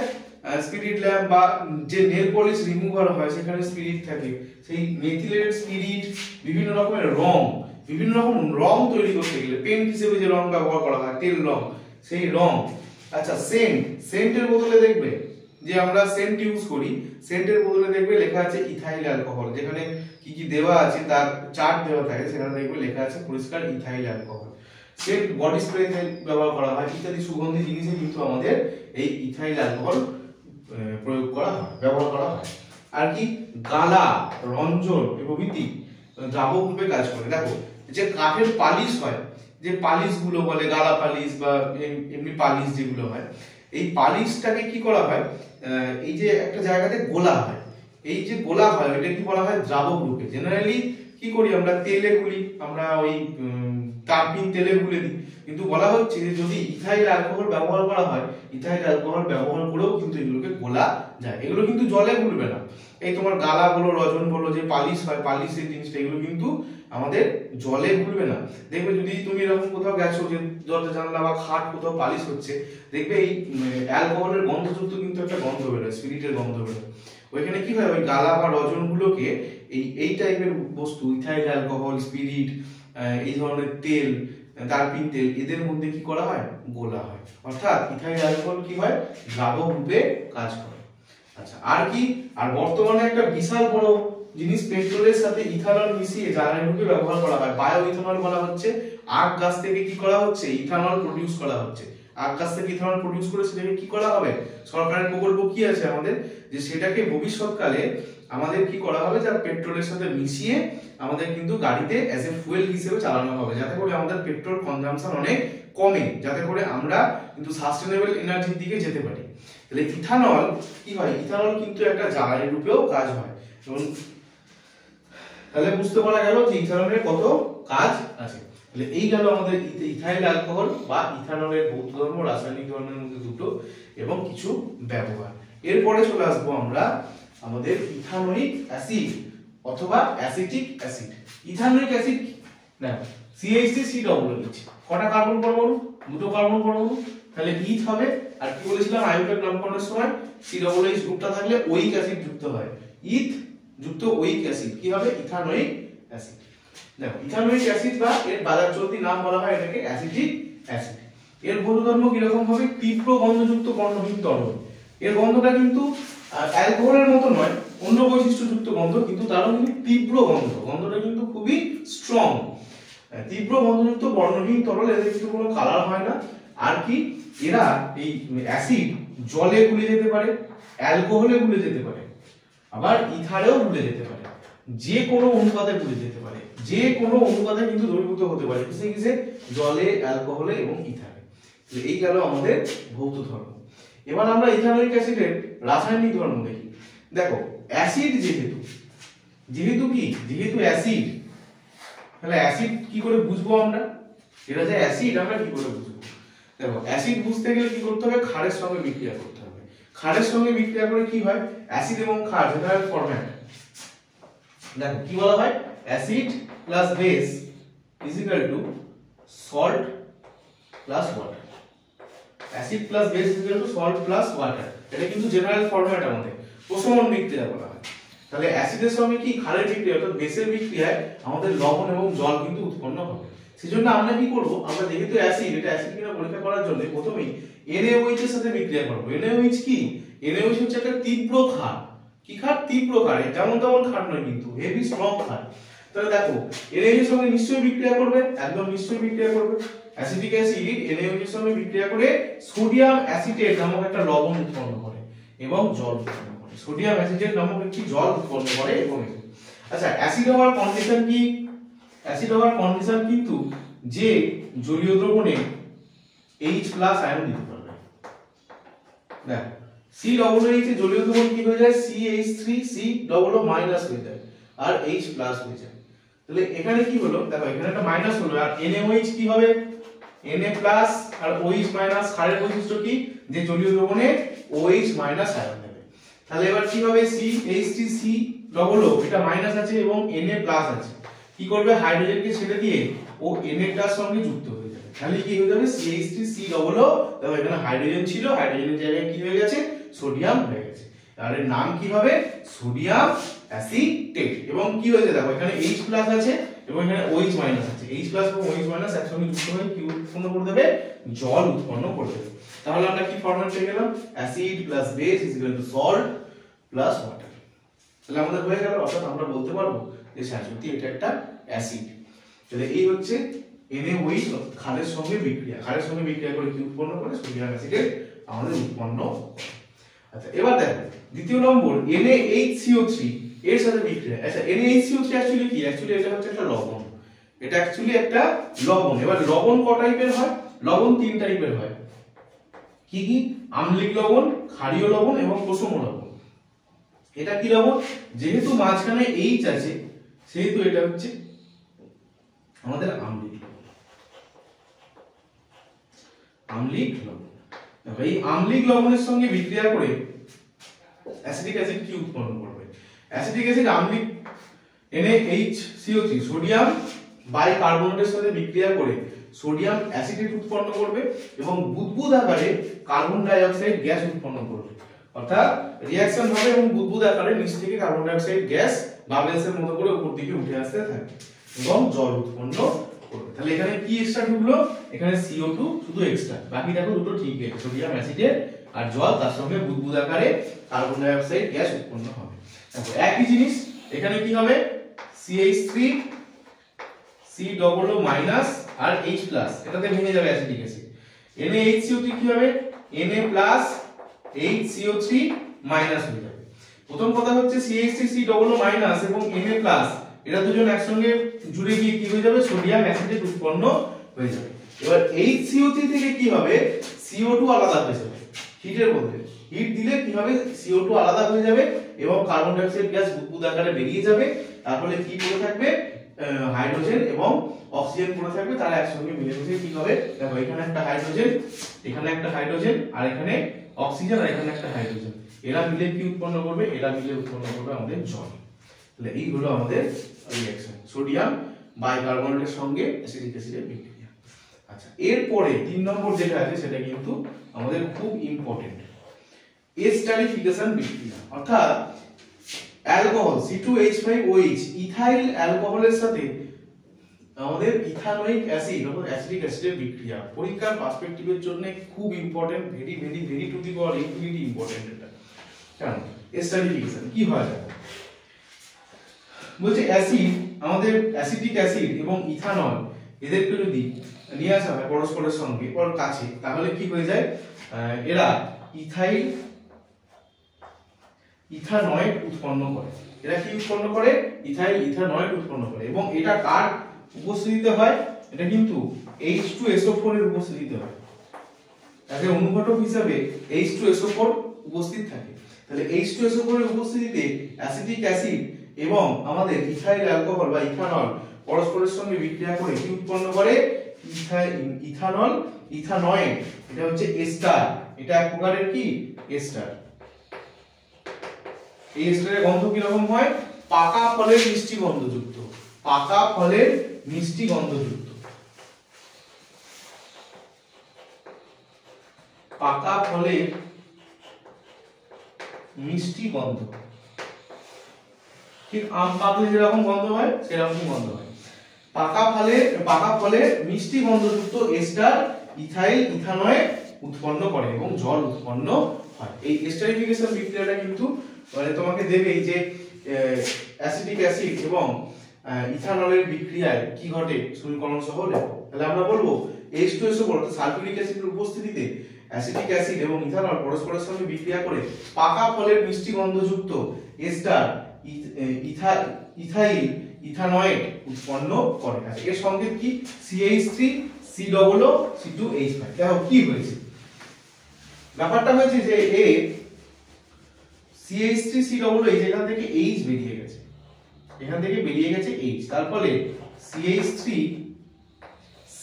স্পিরিট ল্যাম্প বা যে নেল পলিশ রিমুভার হয় সেখানে স্পিরিট থাকে। সেই মেথিলেটেড স্পিরিট, বিভিন্ন রকমের রং, বিভিন্ন রকম রং তৈরি করতে গেলে পেন্ট হিসেবে যে রং ব্যবহার করা হয়, তেল রং, সেই রং। আচ্ছা সেন্টের বদলে দেখবে যে আমরা সেন্ট ইউজ করি, সেন্টের বদলে দেখবে লেখা আছে ইথাইল অ্যালকোহল, যেখানে কি কি দেওয়া আছে তার চার্ট দেওয়া থাকে, সেখানে দেখবে লেখা আছে পরিষ্কার ইথাইল অ্যালকোহল। সেন্ট বডি স্প্রেতে ব্যবহার করা হয়, ইত্যাদি সুগন্ধি জিনিসে কিন্তু আমাদের এই ইথাইল অ্যালকোহল প্রয়োগ করা হয়, ব্যবহার করা হয়। আর কি, গালা, রঞ্জন প্রভৃতি দ্রাবক রূপে কাজ করে। দেখো যে কাঠের পালিশ হয়, যে পালিশ গুলো বলে গালা পালিশ বা এমনি পালিশ যেগুলো হয়, এই পালিশটাকে কি করা হয়, এই যে একটা জায়গাতে গোলা হয়, এই যে গোলা হয় এটা কি বলা হয় দ্রাবক রূপে। জেনারেলি কি করি আমরা, তেলে গুলি, আমরা ওই টারপিন তেলে গুলে দিই, কিন্তু বলা হচ্ছে যে যদি ইথাইল অ্যালকোহল ব্যবহার করা হয়, ইথাইল অ্যালকোহল ব্যবহার করেও কিন্তু এগুলোকে গোলা যায়। এগুলো কিন্তু জলে গুলবে না। এই তোমার গালা বলো, রজন বলো, যে পালিশ হয়, পালিশের জিনিসটা, এগুলো কিন্তু আমাদের জলে গুলবে না। দেখবে যদি তুমি এরকম কোথাও গেছো যে দরজা জানলা বা খাট কোথাও পালিশ হচ্ছে, দেখবে এই অ্যালকোহলের গন্ধযুক্ত কিন্তু একটা গন্ধ বেরোয়, স্পিরিটের গন্ধ বেরোয়। ওইখানে কি হয়, ওই গালা বা রজন গুলোকে এই টাইপের বস্তু, ইথাইল অ্যালকোহল, স্পিরিট, এই ধরনের তেল, টারপিন তেল, এদের মধ্যে কি করা হয়, গোলা হয়। অর্থাৎ ইথাইল অ্যালকোহল কি হয়, দ্রাবক রূপে কাজ করে। আচ্ছা, আর কি, আর বর্তমানে একটা বিশাল বড় জিনিস, পেট্রোলের সাথে ইথানল মিশিয়ে জ্বালানি রূপে ব্যবহার করা হয়, বায়ো ইথানল বলা হচ্ছে। আখ গাছ থেকে কি করা হচ্ছে, ইথানল প্রডিউস করা হচ্ছে। আখ গাছ থেকে ইথানল প্রডিউস করে সেটাকে কি করা হবে, সরকারের প্রকল্প কি আছে আমাদের, যে সেটাকে ভবিষ্যৎকালে আমাদের কি করা হবে, যা পেট্রোলের সাথে মিশিয়ে আমাদের কিন্তু গাড়িতে অ্যাজ এ ফুয়েল হিসেবে চালানো হবে, যাতে করে আমাদের পেট্রোল কনজাম্পশন অনেক কমে, যাতে করে আমরা কিন্তু সাস্টেনেবল এনার্জির দিকে যেতে পারি। তাহলে ইথানল কি হয়, ইথানল কিন্তু একটা জ্বালানি রূপেও কাজ হয়। এবং তাহলে বুঝতে পারা গেল যে ইথানলের কত কাজ আছে। তাহলে এই গেল আমাদের ইথাইল অ্যালকোহল বা ইথানলের ভৌত ধর্ম, রাসায়নিক ধর্মের মধ্যে দুটো এবং কিছু ব্যবহার। এরপরে চলে আসবো আমরা আমাদের ইথানোয়িক অ্যাসিড অথবা অ্যাসিটিক অ্যাসিড। ইথানোয়িক অ্যাসিড দেখো CH3COOH, কটা কার্বন পরমাণু, দুটো কার্বন পরমাণু, তাহলে ইথ হবে। আর কি বলেছিলাম আয়ুটার নামকরণের সময়, COOH গ্রুপটা থাকলে ওয়িক অ্যাসিড যুক্ত হয়, ইথ যুক্ত ওয়িক অ্যাসিড কি হবে, ইথানোয়িক অ্যাসিড। দেখো ইথানোয়িক অ্যাসিড বা এর বাজার চলতি নাম বলা হয় এটাকে অ্যাসিটিক অ্যাসিড। এর ভৌত ধর্ম কি রকম হবে, তীব্র গন্ধযুক্ত বর্ণহীন তরল। এর গন্ধটা কিন্তু অ্যালকোহলের মতো নয়, অন্য বৈশিষ্ট্যযুক্ত গন্ধ, কিন্তু তারও কিন্তু তীব্র গন্ধ, গন্ধটা কিন্তু খুবই স্ট্রং। তীব্র গন্ধযুক্ত বর্ণহীন তরল, এদের কিন্তু কোনো কালার হয় না। আর কি, এরা এই অ্যাসিড জলে গুলে যেতে পারে, অ্যালকোহলে গুলে যেতে পারে, আবার ইথারেও গুলে যেতে পারে, যে কোনো অনুপাতে গুলে যেতে পারে, যে কোনো অনুপাতে কিন্তু দ্রবীভূত হতে পারে, কিসে কিসে, জলে, অ্যালকোহলে এবং ইথারে। এই গেল আমাদের ভৌত ধর্ম। এবার আমরা ইথানোয়িক অ্যাসিডের রাসায়নিক ধর্ম দেখি। দেখো অ্যাসিড যেহেতু কি, যেহেতু অ্যাসিড, তাহলে অ্যাসিড কি করে বুঝবো আমরা, এটা যে অ্যাসিড আমরা কি করে বুঝবো। দেখো অ্যাসিড বুঝতে গেলে কি করতে হবে, ক্ষারের সঙ্গে বিক্রিয়া করতে হবে। ক্ষারের সঙ্গে বিক্রিয়া করে কি হয়, অ্যাসিড এবং ক্ষার জেনারেল ফরম্যাট, দেখো কি বলা হয়, acid plus base is equal to salt plus water. Acid plus base is equal to salt plus water, এটা কিন্তু জেনারেল ফরম্যাট আমাদের, প্রশমন বিক্রিয়া বলা হয়। তাহলে অ্যাসিডের সঙ্গে কি ক্ষারের বিক্রিয়া অর্থাৎ বেসের বিক্রিয়ায় আমাদের লবণ এবং জল কিন্তু উৎপন্ন হবে। সেজন্য আমরা কি করব, আমরা যেহেতু অ্যাসিড, এটা অ্যাসিড কিনা পরীক্ষা করার জন্য প্রথমেই NaOH এর সাথে বিক্রিয়া করব। NaOH কি, NaOH হচ্ছে একটা তীব্র ক্ষার। কি ক্ষার, তীব্র ক্ষার, যেমন তেমন ক্ষার নয় কিন্তু, হেভি স্ট্রং ক্ষার। তাহলে দেখো NaOH এর সঙ্গে নিশ্চয়ই বিক্রিয়া করবে, একদম নিশ্চয়ই বিক্রিয়া করবে। অ্যাসিটিক অ্যাসিড NaOH এর সঙ্গে বিক্রিয়া করে সোডিয়াম অ্যাসিটেট নামক একটা লবণ উৎপন্ন করে এবং জল উৎপন্ন করে, সোডিয়াম অ্যাসিটেট নামক একটি জল উৎপন্ন করে। এবং আচ্ছা, অ্যাসিড হওয়ার কন্ডিশন কি, অ্যাসিড হওয়ার কন্ডিশন কিন্তু যে জলীয় দ্রবণে H+ আয়ন দিতে পারবে। দেখো COOH এ জলীয় দ্রবণ কি হয়ে যায়, CH3COO- হয়ে যায় আর H+ হয়ে যায়। তাহলে এখানে কি হলো, দেখো এখানে একটা মাইনাস হলো, আর NaOH কি হবে, Na+ আর OH-, ক্ষারের বৈশিষ্ট্য কি, যে জলীয় দ্রবণে OH- আয়ন দেবে। তাহলে এবার কি হবে, CH3COO এটা মাইনাস আছে এবং Na+ আছে, কি করবে, হাইড্রোজেনকে ছেড়ে দিয়ে ও Na+ সঙ্গে যুক্ত হয়ে যাবে। তাহলে কি হয়ে যাবে, CH3COO, দেখো এখানে হাইড্রোজেন ছিল, হাইড্রোজেনের জায়গায় কি হয়ে গেছে, সোডিয়াম হয়ে গেছে। আর এর নাম কি হবে, সোডিয়াম অ্যাসিটেট। এবং কি হয়েছে, দেখো এখানে H+ আছে এবং এখানে OH- আছে, H+ এবং OH- একসঙ্গে যুক্ত হয়ে কি উৎপন্ন করে দেবে, জল উৎপন্ন করে দেবে। তাহলে আমরা কি ফরম্যাট পেয়ে গেলাম, acid plus base is equal to salt plus water. তাহলে আমাদের হয়ে গেল, অর্থাৎ আমরা বলতে পারবো যে সত্যি এটা একটা অ্যাসিড। তাহলে এই হচ্ছে NaOH ক্ষারের সঙ্গে বিক্রিয়া, ক্ষারের সঙ্গে বিক্রিয়া করে কি উৎপন্ন করে, সোডিয়াম অ্যাসিটেট আমাদের উৎপন্ন। আচ্ছা এবার দেখো দ্বিতীয় নম্বর NaHCO3 এর সাথে বিক্রিয়া। আচ্ছা NaHCO3 অ্যাকচুয়ালি কি, অ্যাকচুয়ালি এটা হচ্ছে একটা লবণ, এটা অ্যাকচুয়ালি একটা লবণ। এবার লবণ ক টাইপের হয়, লবণ 3 টাইপের হয়। কি কি, আম্লিক লবণ, ক্ষারীয় লবণ এবং প্রশম লবণ। এটা কি লবণ, যেহেতু মাঝখানে H আছে সেহেতু এটা হচ্ছে আমাদের আম্লিক লবণ। আম্লিক লবণ। দেখো এই আম্লিক লবণের সঙ্গে বিক্রিয়া করে অ্যাসিটিক অ্যাসিড কি উৎপন্ন করবে? অ্যাসিটিক অ্যাসিড আম্লিক NaHCO3 সোডিয়াম বাইকার্বনেটের সাথে বিক্রিয়া করে সোডিয়াম অ্যাসিটেট উৎপন্ন করবে এবং বুদবুদ আকারে কার্বন ডাই অক্সাইড গ্যাস উৎপন্ন করবে। অর্থাৎ রিঅ্যাকশন হবে এবং বুদবুদ আকারে নিচ থেকে কার্বন ডাই অক্সাইড গ্যাস বাবলসের মতো করে উপর দিকে উঠে আসতে থাকবে এবং জল উৎপন্ন করবে। তাহলে এখানে কি এক্সট্রা ঢুকলো? এখানে CO2 শুধু এক্সট্রা, বাকি দেখো দুটো ঠিক আছে, সোডিয়াম অ্যাসিটেট আর জল, তার সঙ্গে বুদবুদ আকারে কার্বন ডাই অক্সাইড গ্যাস উৎপন্ন হবে। দেখো একই জিনিস এখানে কি হবে? CH3 C double O minus R H plus, এটাতে ভেঙে যাবে অ্যাসিটিক অ্যাসিড। NaHCO3 কি হবে? Na প্লাস HCO3 মাইনাস হয়ে যাবে। প্রথম কথা হচ্ছে CH3 C double O minus এবং Na প্লাস এরা দুজন একসঙ্গে জুড়ে গিয়ে কি হয়ে যাবে? সোডিয়াম অ্যাসিটেট উৎপন্ন হয়ে যাবে। এবার HCO3 থেকে কি হবে? CO2 আলাদা হয়ে যাবে হিটের মধ্যে। হিট দিলে কি হবে? CO2 আলাদা হয়ে যাবে এবং কার্বন ডাই অক্সাইড গ্যাস বুদবুদ আকারে বেরিয়ে যাবে। তারপরে কি পড়ে থাকবে? হাইড্রোজেন এবং অক্সিজেন পড়ে থাকবে, তারা একসঙ্গে মিলেমিশে কি হবে? দেখো এখানে একটা হাইড্রোজেন, এখানে একটা হাইড্রোজেন, আর এখানে অক্সিজেন, আর এখানে একটা হাইড্রোজেন, এরা মিলে কি উৎপন্ন করবে? এরা মিলে উৎপন্ন করবে আমাদের জল। তাহলে এই হলো আমাদের রিঅ্যাকশন, সোডিয়াম বাইকার্বনেটের সঙ্গে অ্যাসিটিক অ্যাসিডের বিক্রিয়া। আচ্ছা, এরপরে 3 নম্বর যেটা আছে সেটা কিন্তু আমাদের খুব ইম্পর্টেন্ট, এস্টারিফিকেশন বিক্রিয়া। অর্থাৎ অ্যালকোহল C2H5OH ইথাইল অ্যালকোহলের সাথে আমাদের ইথানোয়িক অ্যাসিড অর্থাৎ অ্যাসিটিক অ্যাসিডের বিক্রিয়া পরীক্ষার পার্সপেক্টিভের জন্য খুব important, very very very to the power infinity important এটা। কেন? এস্টারিফিকেশন কি হয়? বলছে অ্যাসিড, আমাদের অ্যাসিটিক অ্যাসিড এবং ইথানল এদেরকে যদি নিয়ে আসা হয় পরস্পরের সঙ্গে ওর কাছে, তাহলে কি হয়ে যায়? এরা ইথানয়েড উৎপন্ন করে। এরা কি উৎপন্ন করে? ইথানয়েড উৎপন্ন করে। এবং এটা কার উপস্থিতিতে হয়? এটা কিন্তু H2SO4 এর উপস্থিতিতে হয়। তাহলে অনুঘটক হিসাবে H2SO4 উপস্থিত থাকে। তাহলে H2SO4 এর উপস্থিতিতে অ্যাসিটিক অ্যাসিড এবং আমাদের ইথাইল অ্যালকোহল বা ইথানল পরস্পরের সঙ্গে বিক্রিয়া করে কি উৎপন্ন করে? ইথানয়েড। এটা হচ্ছে এস্টার, এটা এক প্রকারের কি? এস্টার। এই এস্টারের গন্ধ কি রকম হয়? পাকা ফলের মিষ্টি গন্ধযুক্ত, পাকা ফলের মিষ্টি গন্ধযুক্ত, পাকা ফলের মিষ্টি গন্ধ। ঠিক আম পাকলে যেরকম গন্ধ হয় সেরকম গন্ধ হয়। পাকা ফলের মিষ্টি গন্ধযুক্ত এস্টার ইথাইল ইথানয়েড উৎপন্ন করে এবং জল উৎপন্ন হয়। এই এস্টারিফিকেশন বিক্রিয়াটা কিন্তু মানে তোমাকে দেবে যে অ্যাসিটিক অ্যাসিড এবং ইথানলের বিক্রিয়ায় কি ঘটে সমীকরণ সহ লেখো। তাহলে আমরা বলবো H2SO4 অর্থাৎ সালফিউরিক অ্যাসিডের উপস্থিতিতে অ্যাসিটিক অ্যাসিড এবং ইথানল পরস্পরের সঙ্গে বিক্রিয়া করে পাকা ফলের মিষ্টি গন্ধযুক্ত এস্টার ইথাইল ইথানয়েড উৎপন্ন করে। এর সংকেত কি? CH3 C ডবল ও C2H5। দেখো কি হয়েছে, ব্যাপারটা হয়েছে যে এ CH3 C ডবল ও এখান থেকে H বেরিয়ে গেছে, এখান থেকে বেরিয়ে গেছে H, তার ফলে CH3 C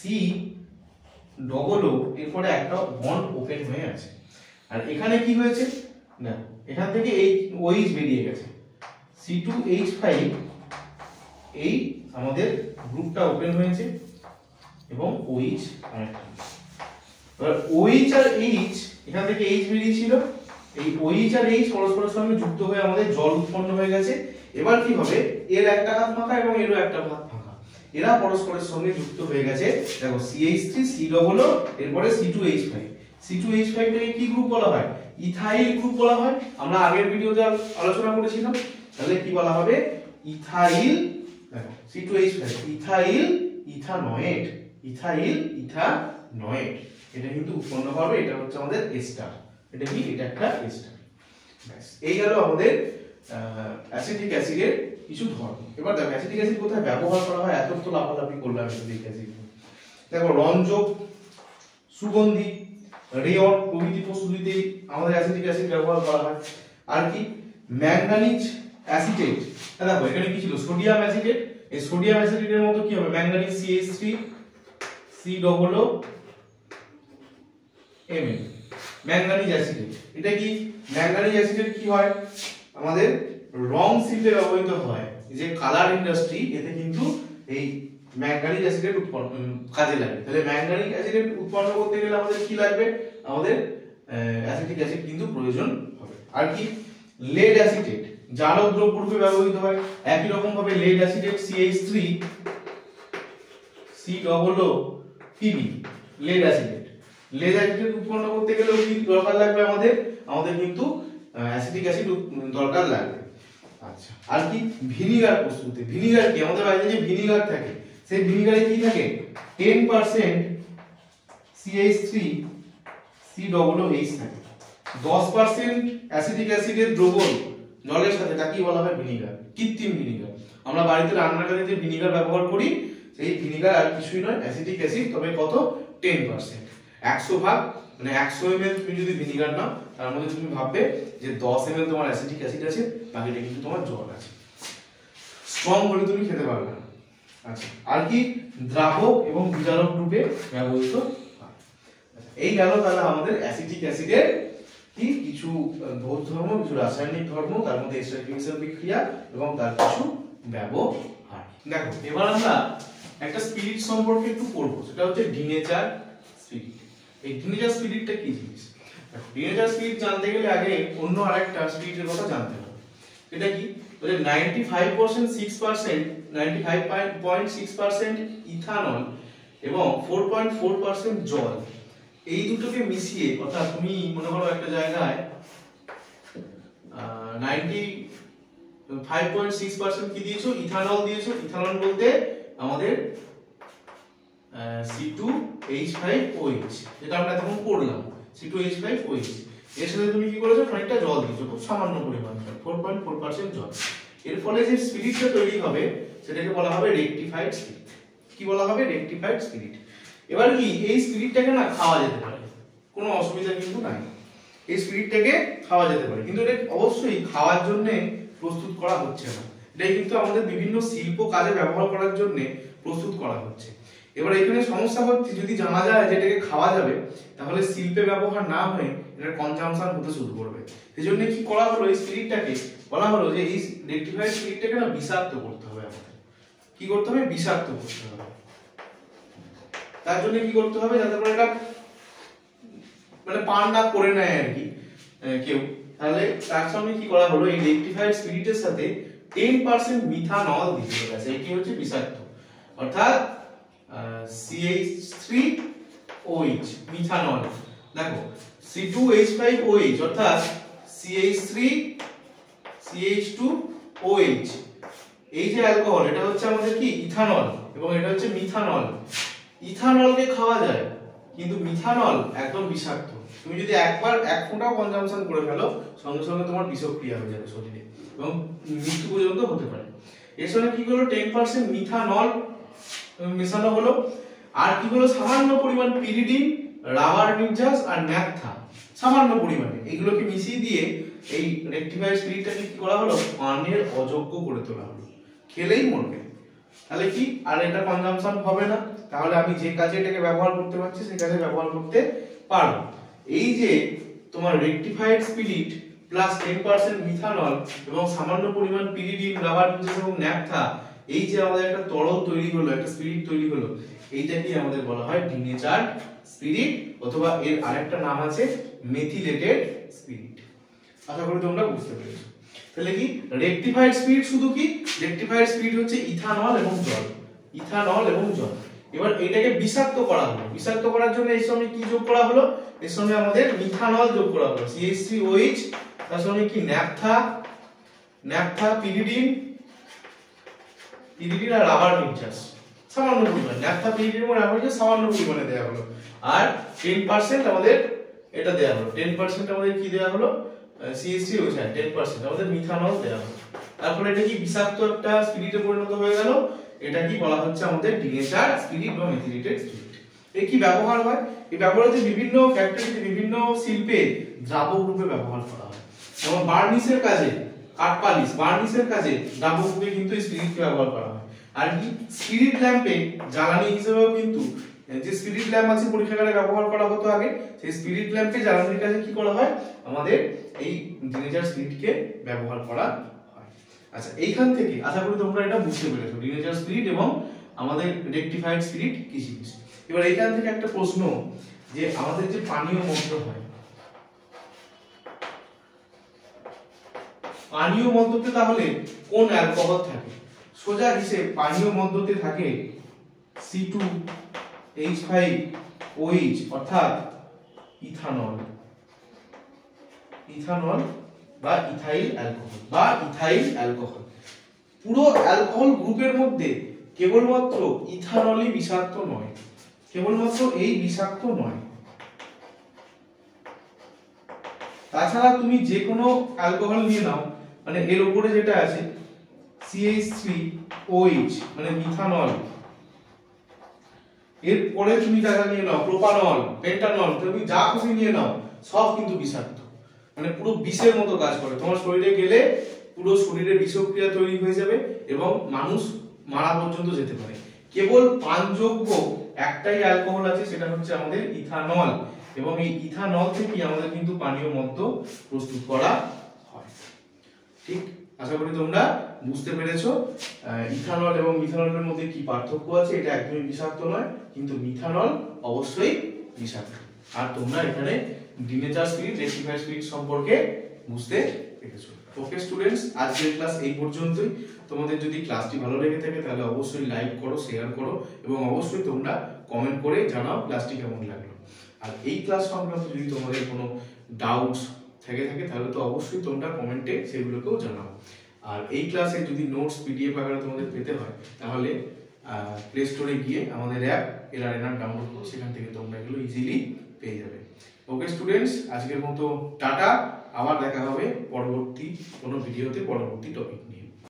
ডবল ও এরপরে একটা বন্ড ওপেন হয়ে আছে। আর এখানে কি হয়েছে না, এখান থেকে এই OH বেরিয়ে গেছে, C2H5 এই আমাদের গ্রুপটা ওপেন হয়েছে এবং OH কানেক্ট হয়েছে। এবার OH আর H, এখান থেকে H বেরিয়েছিল, এই OH আর H পরস্পরের সঙ্গে যুক্ত হয়ে আমাদের জল উৎপন্ন হয়ে গেছে। এবার কি হবে? এর একটা হাত ফাঁকা এবং এরও একটা হাত ফাঁকা, এরা পরস্পরের সঙ্গে যুক্ত হয়ে গেছে। দেখো CH3 C ডবল ও এরপরে C2H5, C2H5 টাকে কি গ্রুপ বলা হয়? ইথাইল গ্রুপ বলা হয়। আমরা আগের ভিডিওতে আলোচনা করেছিলাম। তাহলে কি বলা হবে? ইথাইল, দেখো C2H5 ইথাইল ইথানয়েড, ইথাইল ইথানয়েড এটা কিন্তু উৎপন্ন হবে। এটা হচ্ছে আমাদের এস্টার। এটা কি? এটা একটা এস্টার। ব্যাস, এই গেল আমাদের অ্যাসিটিক অ্যাসিডের কিছু ধর্ম। এবার দেখো অ্যাসিটিক অ্যাসিড কোথায় ব্যবহার করা হয়, এত তো লাফালাফি করলাম অ্যাসিটিক অ্যাসিড। দেখো রঞ্জক, সুগন্ধি, রেয়ন প্রভৃতি প্রস্তুতিতে আমাদের অ্যাসিটিক অ্যাসিড ব্যবহার করা হয়। আর কি? Manganese acetate. দেখো এখানে কি ছিল? Sodium acetate. এই সোডিয়াম অ্যাসিটেটের মতো কি হবে? Manganese CH3 C double O ml manganese acetate. এটা কি ম্যাঙ্গানিজ অ্যাসিটেট কি হয় আমাদের রং শিল্পে ব্যবহৃত হয়, যে কালার ইন্ডাস্ট্রি এতে কিন্তু এই ম্যাঙ্গানিজ অ্যাসিটেট কাজে লাগে। তাহলে ম্যাঙ্গানিজ অ্যাসিটেট উৎপন্ন করতে গেলে আমাদের কি লাগবে, আমাদের অ্যাসিটিক অ্যাসিড কিন্তু প্রয়োজন হবে। আর কি লেড অ্যাসিটেট জারক দ্রব্য রূপে ব্যবহৃত হয়। একই রকম ভাবে lead acetate CH3 COOPB lead acetate. Lead acetate উৎপন্ন করতে গেলেও কি দরকার লাগবে আমাদের, আমাদের কিন্তু অ্যাসিটিক অ্যাসিড দরকার লাগবে। আচ্ছা আর কি ভিনিগার প্রস্তুতি। ভিনিগার কি আমাদের বাইরে যে ভিনিগার থাকে সেই ভিনিগারে কি থাকে 10% CH3 COOH থাকে। 10% অ্যাসিটিক অ্যাসিডের দ্রবণ জলের সাথে তাকে বলা হয় ভিনিগার, কৃত্রিম ভিনিগার। আমরা বাড়িতে রান্নার কাজে যে ভিনিগার ব্যবহার করি সেই ভিনিগার আর কিছুই নয় অ্যাসিটিক অ্যাসিড, তবে কত 10%। 100 ভাগ মানে 100 ml তুমি যদি ভিনিগার নাও তার মধ্যে তুমি ভাববে যে 10 ml তোমার অ্যাসিটিক অ্যাসিড আছে, বাকিটা কিন্তু তোমার জল আছে। স্ট্রং হলে তুমি খেতে পারবে না। আচ্ছা আর কি দ্রাবক এবং বিজারক রূপে ব্যবহৃত হয়। আচ্ছা এই গেল তাহলে আমাদের অ্যাসিটিক অ্যাসিডের কি কিছু ভৌত ধর্ম, কিছু রাসায়নিক ধর্ম, তার মধ্যে এক্সট্রাকশন বিক্রিয়া এবং তার কিছু ব্যবহার। দেখো এবার আমরা একটা স্পিরিট সম্পর্কে একটু পড়বো, সেটা হচ্ছে ডিনেচার স্পিরিট। এই ডিনেচার স্পিরিটটা কি জিনিস? দেখো ডিনেচার স্পিরিট জানতে গেলে আগে অন্য আরেকটা স্পিরিটের কথা জানতে হবে। এটা কি বলে 95.6% ইথানল এবং 4.4% জল, এই দুটোকে মিশিয়ে, অর্থাৎ তুমি মনে করো একটা জায়গায় 95.6% কি দিয়েছো, ইথানল দিয়েছো। ইথানল বলতে আমাদের C2H5OH, যেটা আমরা এখন পড়লাম C2H5OH। এর সাথে তুমি কি করেছো, খানিকটা জল দিয়েছো, খুব সামান্য পরিমাণ 4.4% জল। এর ফলে যে স্পিরিটটা তৈরি হবে সেটাকে বলা হবে রেকটিফাইড স্পিরিট। কি বলা হবে, রেকটিফাইড স্পিরিট। এবার কি এই স্পিরিটটাকে না খাওয়া যেতে পারে, কোনো অসুবিধা কিন্তু নাই। এই স্পিরিটটাকে খাওয়া যেতে পারে, কিন্তু এটা অবশ্যই খাওয়ার জন্য প্রস্তুত করা হচ্ছে না। এটা কিন্তু আমাদের বিভিন্ন শিল্প কাজে ব্যবহার করার জন্য প্রস্তুত করা হচ্ছে। এবার এখানে সমস্যা হচ্ছে, যদি জানা যায় যে এটাকে খাওয়া যাবে তাহলে শিল্পে ব্যবহার না হয়ে এটা কনজাম্পশন হতে শুরু করবে। সেজন্য কি করা হলো, এই স্পিরিটটাকে বলা হলো যে এই রেকটিফাইড স্পিরিটটাকে না বিষাক্ত করতে হবে আমাদের। কি করতে হবে, বিষাক্ত করতে হবে। তার জন্য কি করতে হবে, যাতে করে এটা মানে পান না করে নেয় আর কি কেউ। তাহলে তার সঙ্গে কি করা হলো, এই রেকটিফাইড স্পিরিটের সাথে 10% মিথানল দিতে হবে। এটি হচ্ছে বিষাক্ত, অর্থাৎ CH3OH মিথানল। দেখো C2H5OH অর্থাৎ CH3CH2OH, এই যে অ্যালকোহল এটা হচ্ছে আমাদের কি ইথানল এবং এটা হচ্ছে মিথানল। ইথানলকে খাওয়া যায় কিন্তু মিথানল একদম বিষাক্ত। তুমি যদি একবার এক ফোঁটাও কনজাম্পশন করে ফেলো সঙ্গে সঙ্গে তোমার বিষক্রিয়া হয়ে যাবে শরীরে এবং মৃত্যু পর্যন্ত হতে পারে। এর সঙ্গে কি হলো, 10% মিথানল মেশানো হলো। আর কি হলো, সামান্য পরিমাণ পিরিডিন, রাবার নির্যাস আর ন্যাপথা, সামান্য পরিমাণে এগুলোকে মিশিয়ে দিয়ে এই রেকটিফাইড স্পিরিটটাকে কি করা হলো, পানের অযোগ্য করে তোলা হলো। খেলেই মরবে। তাহলে কি আর এটা কনজাম্পশন হবে না, তাহলে আমি যে কাজে এটাকে ব্যবহার করতে পারছি সেই কাজে ব্যবহার করতে পারবো। এই যে তোমার রেকটিফাইড স্পিরিট প্লাস 10% মিথানল এবং সামান্য পরিমাণ পিরিডিন, রাবার নির্যাস এবং ন্যাপথা, এই যে আমাদের একটা তরল তৈরি হলো, একটা স্পিরিট তৈরি হলো, এইটাকে আমাদের বলা হয় ডিনেচার্ড স্পিরিট, অথবা এর আরেকটা নাম আছে মেথিলেটেড স্পিরিট। আশা করি তোমরা বুঝতে পেরেছো। তাহলে কি রেকটিফাইড স্পিরিট শুধু কি, রেকটিফাইড স্পিরিট হচ্ছে ইথানল এবং জল, ইথানল এবং জল। এবার এটাকে বিষাক্ত করা হলো। বিষাক্ত করার জন্য এর সঙ্গে কি যোগ করা হলো, এর সঙ্গে আমাদের মিথানল যোগ করা হলো CH3OH, তার সঙ্গে কি ন্যাপথা, পিরিডিন আর রাবার নির্যাস সামান্য পরিমাণ, ন্যাপথা, পিরিডিন এবং রাবার নির্যাস সামান্য পরিমাণে দেয়া হলো। আর 10% আমাদের এটা দেয়া হলো, 10% আমাদের কি দেয়া হলো, CH3OH 10% আমাদের মিথানল দেয়া হলো। তারপরে এটা কি বিষাক্ত একটা স্পিরিটে পরিণত হয়ে গেল। এটা কি বলা হচ্ছে আমাদের ডিনেচার্ড স্পিরিট বা মেথিলেটেড স্পিরিট। এর কি ব্যবহার হয়, এই ব্যবহার হচ্ছে বিভিন্ন ফ্যাক্টরিতে, বিভিন্ন শিল্পে দ্রাবক রূপে ব্যবহার করা হয়। যেমন বার্নিশের কাজে, কাঠ পালিশ, বার্নিশের কাজে দ্রাবক রূপে কিন্তু এই স্পিরিটকে ব্যবহার করা হয়। আর কি স্পিরিট ল্যাম্পে জ্বালানি হিসেবেও কিন্তু যে স্পিরিট ল্যাম্প আছে পরীক্ষাগারে ব্যবহার করা হতো আগে, সেই স্পিরিট ল্যাম্পে জ্বালানির কাজে কি করা হয়, আমাদের এই ডিনেচার স্পিরিটকে ব্যবহার করা হয়। আচ্ছা, এইখান থেকে আশা করি তোমরা এটা বুঝতে পেরেছো ডিনেচার স্পিরিট এবং আমাদের রেকটিফাইড স্পিরিট কি জিনিস। এবার এইখান থেকে একটা প্রশ্ন, যে আমাদের যে পানীয় মদ্য হয়, পানীয় মদ্যতে তাহলে কোন অ্যালকোহল থাকে? সোজা হিসেব, পানীয় মদ্যতে থাকে C2H5OH অর্থাৎ ইথানল, ইথানল বা ইথাইল অ্যালকোহল বা ইথাইল অ্যালকোহল। পুরো অ্যালকোহল গ্রুপের মধ্যে কেবলমাত্র ইথানলই বিষাক্ত নয়, কেবলমাত্র এই বিষাক্ত নয়, তাছাড়া তুমি যে কোনো অ্যালকোহল নিয়ে নাও, মানে এর উপরে যেটা আছে CH3OH মানে মিথানল, এর পরে তুমি যারা নিয়ে নাও প্রোপানল, পেন্টানল, তুমি যা খুশি নিয়ে নাও, সব কিন্তু বিষাক্ত, মানে পুরো বিষের মতো কাজ করে। তোমার শরীরে গেলে পুরো শরীরে বিষক্রিয়া তৈরি হয়ে যাবে এবং মানুষ মারা পর্যন্ত যেতে পারে। কেবল পানযোগ্য একটাই অ্যালকোহল আছে, সেটা হচ্ছে আমাদের ইথানল, এবং এই ইথানল থেকে আমাদের কিন্তু পানীয় মদ্য প্রস্তুত করা হয়। ঠিক, আশা করি তোমরা বুঝতে পেরেছো ইথানল এবং মিথানলের মধ্যে কি পার্থক্য আছে। এটা একদমই বিষাক্ত নয়, কিন্তু মিথানল অবশ্যই বিষাক্ত। আর তোমরা এখানে ডিনেচার স্পিরিট, রেকটিফাইড স্পিরিট সম্পর্কে বুঝতে পেরেছো। ওকে স্টুডেন্টস, আজকের ক্লাস এই পর্যন্তই। তোমাদের যদি ক্লাসটি ভালো লেগে থাকে তাহলে অবশ্যই লাইক করো, শেয়ার করো এবং অবশ্যই তোমরা কমেন্ট করে জানাও ক্লাসটি কেমন লাগলো। আর এই ক্লাস সংক্রান্ত যদি তোমাদের কোনো ডাউটস থেকে থাকে তাহলে তো অবশ্যই তোমরা কমেন্টে সেগুলোকেও জানাও। আর এই ক্লাসে যদি নোটস পিডিএফ আকারে তোমাদের পেতে হয় তাহলে প্লে স্টোরে গিয়ে আমাদের অ্যাপ এলআরএনআর ডাউনলোড করো, সেখান থেকে তোমরা এগুলো ইজিলি পেয়ে যাবে। ওকে স্টুডেন্টস, আজকের মতো টাটা, আবার দেখা হবে পরবর্তী কোনো ভিডিওতে পরবর্তী টপিক।